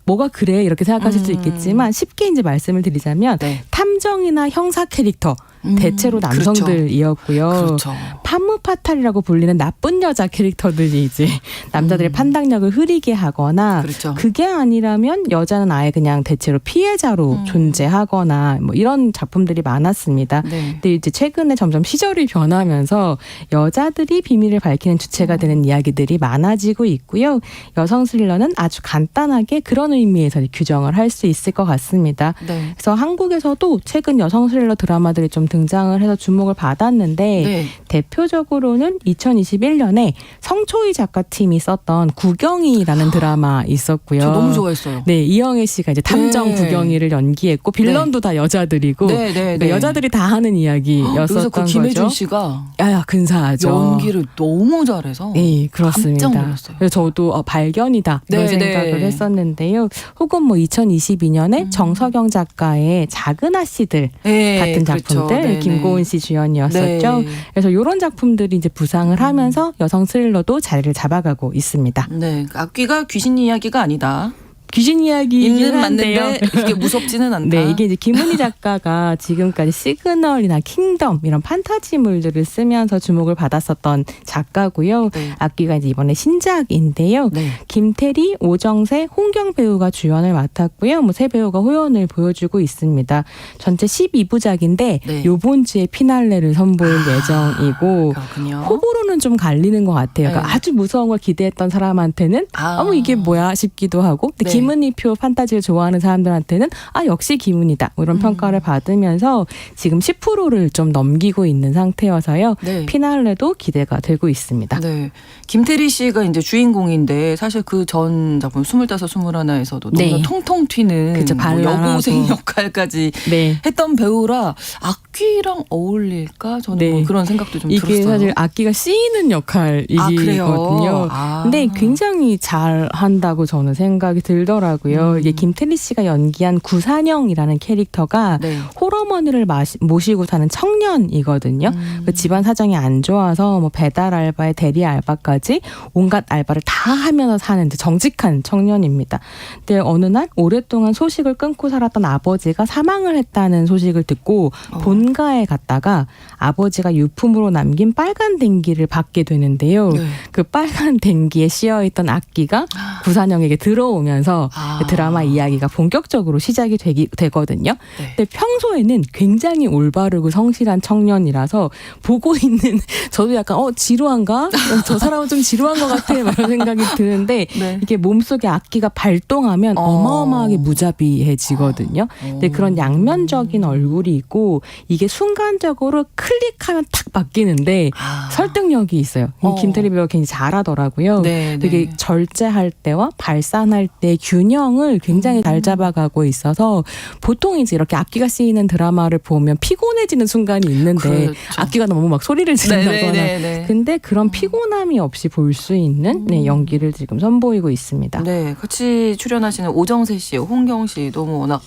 뭐가 그래 이렇게 생각하실 수 있겠지만 쉽게 이제 말씀을 드리자면 네. 탐정이나 형사 캐릭터 대체로 남성들이었고요. 그렇죠. 판무파탈이라고 불리는 나쁜 여자 캐릭터들이 이제 남자들의 판단력을 흐리게 하거나 그렇죠. 그게 아니라면 여자는 아예 그냥 대체로 피해자로 존재하거나 뭐 이런 작품들이 많았습니다. 네. 근데 이제 최근에 점점 시절이 변하면서 여자들이 비밀을 밝히는 주체가 되는 이야기들이 많아지고 있고요. 여성 스릴러는 아주 간단하게 그런 의미에서 규정을 할 수 있을 것 같습니다. 네. 그래서 한국에서도 최근 여성 스릴러 드라마들이 좀 등장을 해서 주목을 받았는데 네. 대표적으로는 2021년에 성초희 작가팀이 썼던 구경이라는 드라마 있었고요. 저 너무 좋아했어요. 네, 이영애 씨가 이제 탐정 네. 구경이를 연기했고 빌런도 다 여자들이고 네, 네, 그러니까 네. 여자들이 다 하는 이야기였었던 여기서 그 거죠. 김혜준 씨가 야야 근사하죠. 연기를 너무 잘해서 네, 그렇습니다. 깜짝 놀랐어요. 그래서 저도 발견이다 이런 네, 생각을 네. 했었는데요. 혹은 뭐 2022년에 정석영 작가의 작은 아씨들 네, 같은 그렇죠. 작품들 네, 김고은 씨 주연이었었죠. 네. 그래서 이런 작품들이 이제 부상을 하면서 여성 스릴러도 자리를 잡아가고 있습니다. 네, 악귀가 귀신 이야기가 아니다. 귀신 이야기는 있는 한데요. 맞는데 이게 무섭지는 않다. 네, 이게 이제 김은희 작가가 지금까지 시그널이나 킹덤 이런 판타지물들을 쓰면서 주목을 받았었던 작가고요. 네. 악귀가 이제 이번에 신작인데요. 네. 김태리, 오정세, 홍경 배우가 주연을 맡았고요. 뭐 세 배우가 호연을 보여주고 있습니다. 전체 12부작인데 네. 요번 주에 피날레를 선보일 예정이고 그렇군요. 호불호는 좀 갈리는 것 같아요. 그러니까 네. 아주 무서운 걸 기대했던 사람한테는 이게 뭐야 싶기도 하고 근데 네. 김은희표 판타지를 좋아하는 사람들한테는 역시 김은희다 뭐 이런 평가를 받으면서 지금 10%를 좀 넘기고 있는 상태여서요. 네. 피날레도 기대가 되고 있습니다. 네. 김태리 씨가 이제 주인공인데 사실 그 전 작품 25, 21에서도 네. 너무 통통 튀는 그쵸, 뭐 발랄하고. 여고생 역할까지 네. 했던 배우라 악귀랑 어울릴까? 저는 네. 뭐 그런 생각도 좀 이게 들었어요. 사실 악기가 씌이는 역할이거든요. 그래요? 근데 굉장히 잘 한다고 저는 생각이 들더라고요. 이게 김태리 씨가 연기한 구산영이라는 캐릭터가 네. 홀어머니를 모시고 사는 청년이거든요. 그 집안 사정이 안 좋아서 뭐 배달 알바에 대리 알바까지 온갖 알바를 다 하면서 사는 정직한 청년입니다. 근데 어느 날 오랫동안 소식을 끊고 살았던 아버지가 사망을 했다는 소식을 듣고 본가에 갔다가 아버지가 유품으로 남긴 빨간 댕기를 받게 되는데요. 네. 그 빨간 댕기에 씌어있던 악기가 구산영에게 들어오면서 드라마 이야기가 본격적으로 시작이 되거든요. 네. 근데 평소에는 굉장히 올바르고 성실한 청년이라서 보고 있는 저도 약간 지루한가? 저 사람은 좀 지루한 것 같아 이런 생각이 드는데 네. 이게 몸속에 악기가 발동하면 어마어마하게 무자비해지거든요. 근데 그런 양면적인 얼굴이 있고 이게 순간적으로 클릭하면 탁 바뀌는데 설득력이 있어요. 김태리 배우가 굉장히 잘하더라고요. 네, 되게 네. 절제할 때와 발산할 때 균형을 굉장히 잘 잡아가고 있어서 보통 이제 이렇게 악기가 쓰이는 드라마를 보면 피곤해지는 순간이 있는데 그렇죠. 악기가 너무 막 소리를 지른다거나 네. 근데 그런 피곤함이 없이 볼 수 있는 연기를 지금 선보이고 있습니다. 네, 같이 출연하시는 오정세 씨, 홍경 씨도 뭐 워낙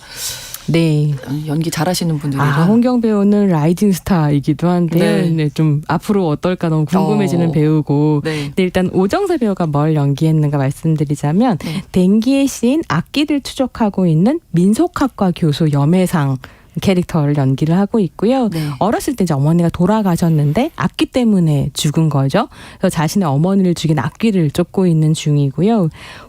네. 연기 잘하시는 분들이라. 홍경 배우는 라이징 스타이기도 한데요. 네. 네, 좀 앞으로 어떨까 너무 궁금해지는 배우고. 네. 근데 일단 오정세 배우가 뭘 연기했는가 말씀드리자면 댕기에 씌인 악기를 추적하고 있는 민속학과 교수 염혜상 캐릭터를 연기를 하고 있고요. 네. 어렸을 때 이제 어머니가 돌아가셨는데 악기 때문에 죽은 거죠. 그래서 자신의 어머니를 죽인 악기를 쫓고 있는 중이고요.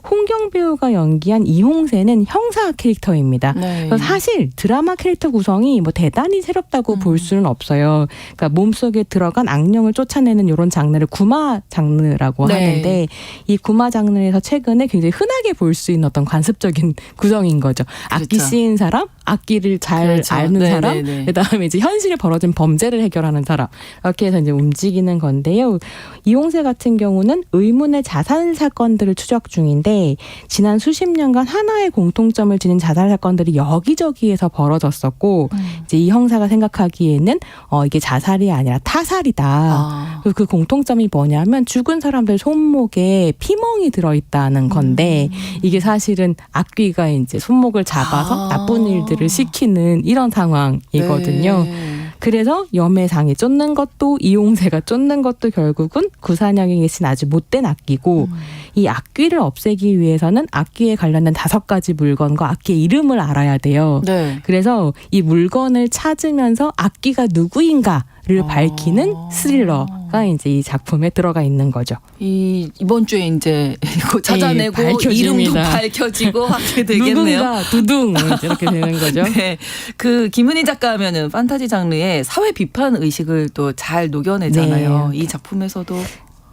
홍경 배우가 연기한 이홍세는 형사 캐릭터입니다. 네. 그래서 사실 드라마 캐릭터 구성이 뭐 대단히 새롭다고 볼 수는 없어요. 그러니까 몸속에 들어간 악령을 쫓아내는 이런 장르를 구마 장르라고 네. 하는데 이 구마 장르에서 최근에 굉장히 흔하게 볼 수 있는 어떤 관습적인 구성인 거죠. 악기 그렇죠. 씌인 사람, 악기를 잘 그렇죠. 아는 사람, 네네네. 그다음에 이제 현실에 벌어진 범죄를 해결하는 사람 이렇게 해서 이제 움직이는 건데요. 이용세 같은 경우는 의문의 자살 사건들을 추적 중인데 지난 수십 년간 하나의 공통점을 지닌 자살 사건들이 여기저기에서 벌어졌었고 이제 이 형사가 생각하기에는 이게 자살이 아니라 타살이다. 그리고 그 공통점이 뭐냐면 죽은 사람들 손목에 피멍이 들어있다는 건데 이게 사실은 악귀가 이제 손목을 잡아서 나쁜 일들을 시키는 이런 상황이거든요. 네. 그래서 염해상이 쫓는 것도 이용세가 쫓는 것도 결국은 구산형에 계신 아주 못된 악귀고 이 악귀를 없애기 위해서는 악귀에 관련된 5가지 물건과 악귀의 이름을 알아야 돼요. 네. 그래서 이 물건을 찾으면서 악귀가 누구인가를 밝히는 스릴러가 이제 이 작품에 들어가 있는 거죠. 이번 주에 이제 이거 찾아내고 밝혀집니다. 이름도 밝혀지고 하게 되겠네요. 누군가 두둥 이렇게 되는 거죠. 네, 그 김은희 작가 하면은 판타지 장르의 사회 비판 의식을 또 잘 녹여내잖아요. 네. 이 작품에서도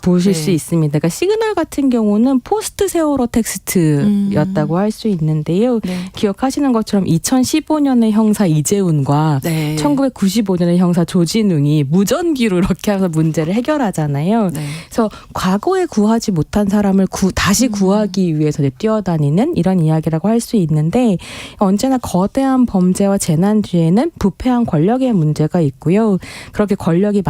보실 네. 수 있습니다. 그러니까 시그널 같은 경우는 포스트 세월호 텍스트였다고 할 수 있는데요. 네. 기억하시는 것처럼 2015년의 형사 이재훈과 네. 1995년의 형사 조진웅이 무전기로 이렇게 하면서 문제를 해결하잖아요. 네. 그래서 과거에 구하지 못한 사람을 다시 구하기 위해서 이제 뛰어다니는 이런 이야기라고 할 수 있는데 언제나 거대한 범죄와 재난 뒤에는 부패한 권력의 문제가 있고요. 그렇게 권력이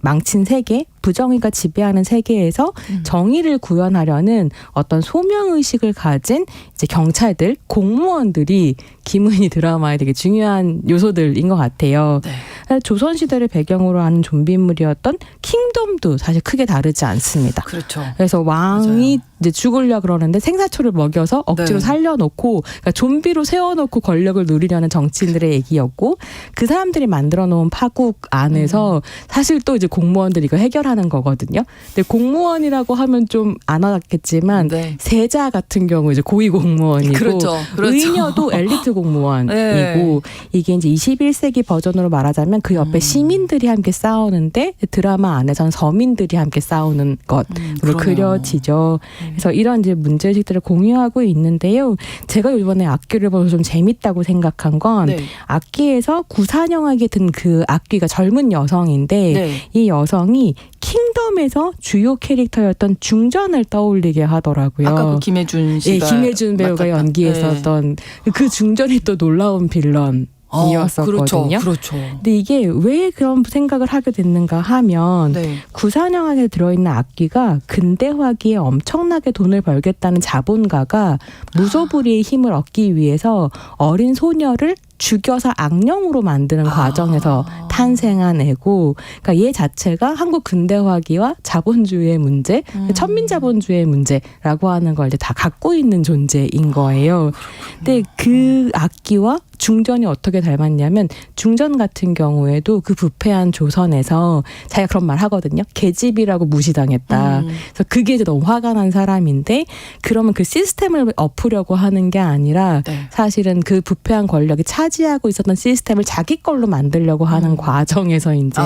망친 세계, 부정의가 지배하는 세계에서 정의를 구현하려는 어떤 소명의식을 가진 이제 경찰들, 공무원들이 김은희 드라마의 되게 중요한 요소들인 것 같아요. 네. 조선시대를 배경으로 하는 좀비물이었던 킹덤도 사실 크게 다르지 않습니다. 그렇죠. 그래서 왕이 이제 죽으려 그러는데 생사초를 먹여서 억지로 네. 살려놓고 그러니까 좀비로 세워놓고 권력을 누리려는 정치인들의 얘기였고 그 사람들이 만들어 놓은 파국 안에서 사실 또 이제 공무원들이 이거 해결하는 거거든요. 근데 공무원이라고 하면 좀 안 와닿겠지만 네. 세자 같은 경우 이제 고위 공무원이고 그렇죠. 그렇죠. 의녀도 엘리트 공무원이고 네. 이게 이제 21세기 버전으로 말하자면 그 옆에 시민들이 함께 싸우는데 드라마 안에서는 서민들이 함께 싸우는 것으로 그러네요. 그려지죠. 그래서 이런 이제 문제의식들을 공유하고 있는데요. 제가 이번에 악귀를 보면서 좀 재밌다고 생각한 건 네. 악귀에서 구산형에게 든 그 악귀가 젊은 여성인데 네. 이 여성이 킹덤에서 주요 캐릭터였던 중전을 떠올리게 하더라고요. 아까 그 김혜준 예, 씨가 김혜준 배우가 맡았던. 연기했었던 그 중전이 또 놀라운 빌런이었었거든요. 그렇죠. 근데 이게 왜 그런 생각을 하게 됐는가 하면 네. 구산형에 들어있는 악귀가 근대화기에 엄청나게 돈을 벌겠다는 자본가가 무소불위의 힘을 얻기 위해서 어린 소녀를 죽여서 악령으로 만드는 과정에서 탄생한 애고, 그러니까 얘 자체가 한국 근대화기와 자본주의의 문제, 천민자본주의의 문제라고 하는 걸 이제 다 갖고 있는 존재인 거예요. 근데 그 악기와 중전이 어떻게 닮았냐면 중전 같은 경우에도 그 부패한 조선에서 자기가 그런 말 하거든요. 계집이라고 무시당했다. 그래서 그게 이제 너무 화가 난 사람인데 그러면 그 시스템을 엎으려고 하는 게 아니라 네. 사실은 그 부패한 권력이 차지하고 있었던 시스템을 자기 걸로 만들려고 하는 과정에서 이제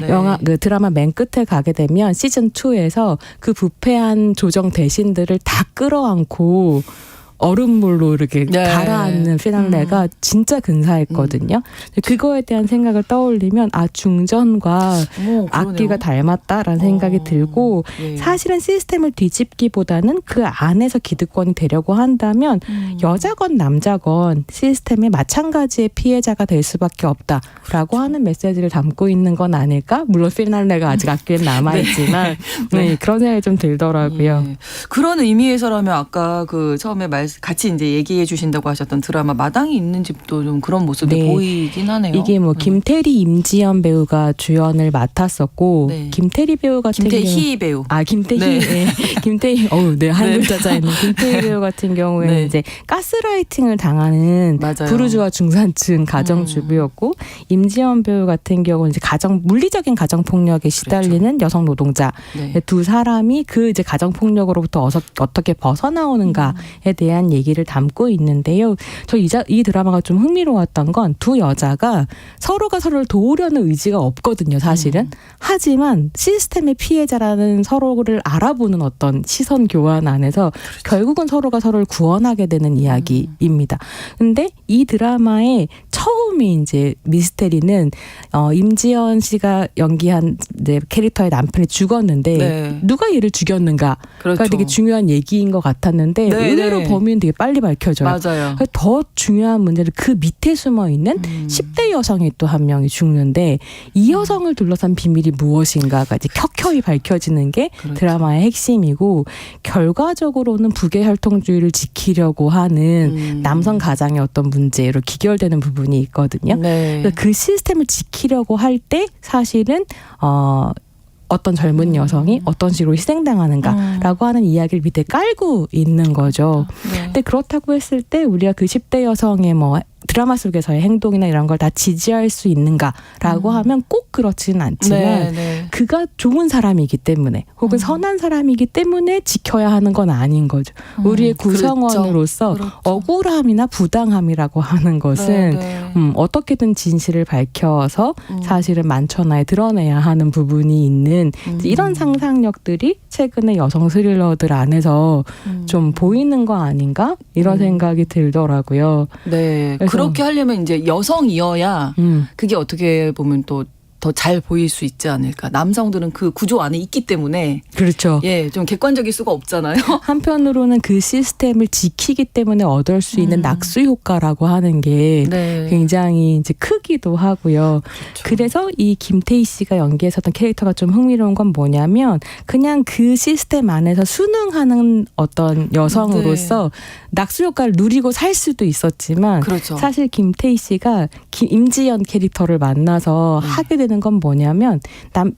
네. 영화 그 드라마 맨 끝에 가게 되면 시즌 2에서 그 부패한 조정 대신들을 다 끌어안고 얼음물로 이렇게 네. 가라앉는 피날레가 진짜 근사했거든요. 그거에 대한 생각을 떠올리면 중전과 악기가 닮았다라는 생각이 들고 예. 사실은 시스템을 뒤집기보다는 그 안에서 기득권이 되려고 한다면 여자건 남자건 시스템의 마찬가지의 피해자가 될 수밖에 없다라고 하는 메시지를 담고 있는 건 아닐까? 물론 피날레가 아직 악기엔 남아있지만 네, 그런 생각이 좀 들더라고요. 예. 그런 의미에서라면 아까 그 처음에 같이 이제 얘기해 주신다고 하셨던 드라마 마당이 있는 집도 좀 그런 모습이 네. 보이긴 하네요. 이게 뭐 김태리, 임지연 배우가 주연을 맡았었고 네. 김태리 배우 같은 김태희 배우. 김태희, 네. 네. 김태희, 네, 한 네. 글자자 있는 김태희 배우 같은 경우에는 네. 이제 가스라이팅을 당하는 맞아요. 부르주아 중산층 가정주부였고 임지연 배우 같은 경우는 이제 물리적인 가정폭력에 시달리는 여성 노동자 네. 두 사람이 그 이제 가정폭력으로부터 어떻게 벗어나오는가에 대한 대한 얘기를 담고 있는데요. 저 이 드라마가 좀 흥미로웠던 건 두 여자가 서로가 서로를 도우려는 의지가 없거든요, 사실은. 하지만 시스템의 피해자라는 서로를 알아보는 어떤 시선 교환 안에서 결국은 서로가 서로를 구원하게 되는 이야기입니다. 근데 이 드라마의 처음이 이제 미스테리는 임지연 씨가 연기한 이제 캐릭터의 남편이 죽었는데 네. 누가 얘를 죽였는가가 그렇죠. 되게 중요한 얘기인 것 같았는데 네, 의외로 네. 범인은 되게 빨리 밝혀져요. 맞아요. 더 중요한 문제는 그 밑에 숨어 있는 10대 여성이 또 한 명이 죽는데 이 여성을 둘러싼 비밀이 무엇인가가 이제 켜켜이 밝혀지는 게 그렇죠. 드라마의 핵심이고 결과적으로는 부계혈통주의를 지키려고 하는 남성 가장의 어떤 문제로 기결되는 부분이 있거든요. 네. 그래서 그 시스템을 지키려고 할 때 사실은 어떤 젊은 여성이 어떤 식으로 희생당하는가라고 하는 이야기를 밑에 깔고 있는 거죠. 네. 근데 그렇다고 했을 때 우리가 그 10대 여성의 뭐 드라마 속에서의 행동이나 이런 걸 다 지지할 수 있는가라고 하면 꼭 그렇지는 않지만 네, 네. 그가 좋은 사람이기 때문에 혹은 선한 사람이기 때문에 지켜야 하는 건 아닌 거죠. 우리의 구성원으로서 그렇죠. 억울함이나 부당함이라고 하는 것은 네. 어떻게든 진실을 밝혀서 사실은 만천하에 드러내야 하는 부분이 있는 이런 상상력들이 최근에 여성 스릴러들 안에서 좀 보이는 거 아닌가 이런 생각이 들더라고요. 네. 그래서- 그렇게 하려면 이제 여성이어야 그게 어떻게 보면 또 더 잘 보일 수 있지 않을까. 남성들은 그 구조 안에 있기 때문에 그렇죠. 예, 좀 객관적일 수가 없잖아요. 한편으로는 그 시스템을 지키기 때문에 얻을 수 있는 낙수 효과라고 하는 게 네. 굉장히 이제 크기도 하고요. 그래서 이 김태희 씨가 연기했었던 캐릭터가 좀 흥미로운 건 뭐냐면 그냥 그 시스템 안에서 순응하는 어떤 여성으로서 낙수 효과를 누리고 살 수도 있었지만 그렇죠. 사실 김태희 씨가 임지연 캐릭터를 만나서 하게 되는 건 뭐냐면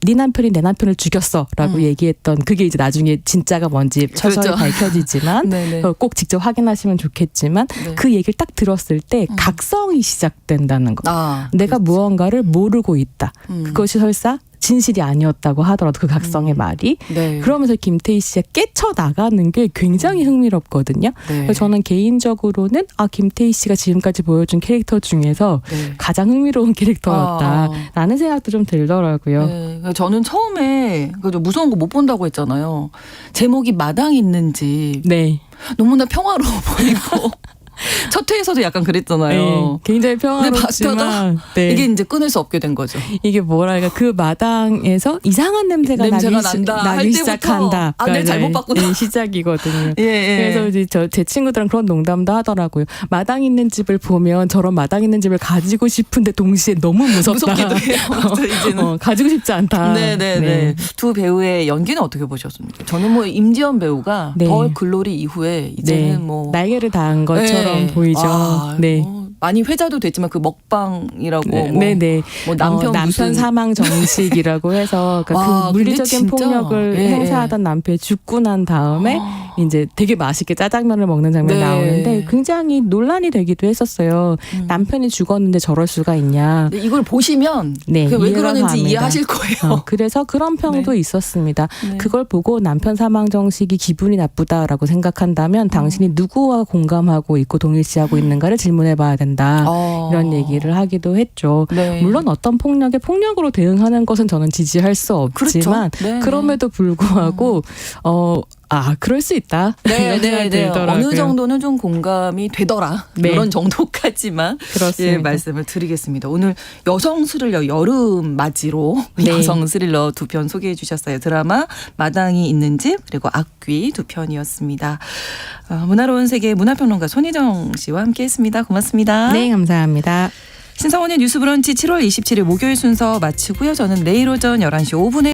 네 남편이 내 남편을 죽였어라고 얘기했던 그게 이제 나중에 진짜가 뭔지 서서히 그렇죠. 밝혀지지만 네네. 꼭 직접 확인하시면 좋겠지만 네. 그 얘기를 딱 들었을 때 각성이 시작된다는 거. 아, 내가 무언가를 모르고 있다. 그것이 설사 진실이 아니었다고 하더라도 그 각성의 말이 네. 그러면서 김태희 씨가 깨쳐나가는 게 굉장히 흥미롭거든요. 네. 그래서 저는 개인적으로는 김태희 씨가 지금까지 보여준 캐릭터 중에서 네. 가장 흥미로운 캐릭터였다라는 생각도 좀 들더라고요. 네. 저는 처음에 그 무서운 거 못 본다고 했잖아요. 제목이 마당 있는 집. 네. 너무나 평화로워 보이고 첫 회에서도 약간 그랬잖아요. 네. 굉장히 근데 평화롭지만 봤다가 네. 이게 이제 끊을 수 없게 된 거죠. 이게 뭐랄까 그 마당에서 이상한 냄새가 난다 할 나기 때부터 시작한다. 아, 내가 잘못 봤구나. 네, 시작이거든요. 예, 예. 그래서 이제 제 친구들은 그런 농담도 하더라고요. 마당 있는 집을 보면 저런 마당 있는 집을 가지고 싶은데 동시에 너무 무섭다. 무섭기도 해요. 맞아, 이제는. 가지고 싶지 않다. 네네네. 두 배우의 연기는 어떻게 보셨습니까? 저는 뭐 임지연 배우가 네. 더 글로리 이후에 이제는 네. 뭐 날개를 닿은 것처럼 네. 보이죠. 아, 네. 뭐 많이 회자도 됐지만 그 먹방이라고 네네. 뭐 남편 무슨 사망 정식이라고 해서 그러니까 와, 그 근데 물리적인 진짜? 폭력을 예, 행사하던 남편이 죽고 난 다음에 이제 되게 맛있게 짜장면을 먹는 장면이 네. 나오는데 굉장히 논란이 되기도 했었어요. 남편이 죽었는데 저럴 수가 있냐. 근데 이걸 보시면 네, 왜 이해가 그러는지 갑니다. 이해하실 거예요. 그래서 그런 평도 있었습니다. 네. 그걸 보고 남편 사망 정식이 기분이 나쁘다라고 생각한다면 당신이 누구와 공감하고 있고 동일시하고 있는가를 질문해 봐야 된다. 이런 얘기를 하기도 했죠. 네. 물론 어떤 폭력에 폭력으로 대응하는 것은 저는 지지할 수 없지만 그렇죠. 네, 그럼에도 불구하고 그럴 수 있다. 이런 생각이 들더라고요. 어느 정도는 좀 공감이 되더라. 네. 이런 정도까지만 그렇습니다. 예, 말씀을 드리겠습니다. 오늘 여성 스릴러 여름 맞이로 네. 여성 스릴러 두 편 소개해 주셨어요. 드라마 마당이 있는 집 그리고 악귀 두 편이었습니다. 문화로운 세계 문화평론가 손희정 씨와 함께했습니다. 고맙습니다. 네, 감사합니다. 신성원의 뉴스 브런치 7월 27일 목요일 순서 마치고요. 저는 내일 오전 11시 5분에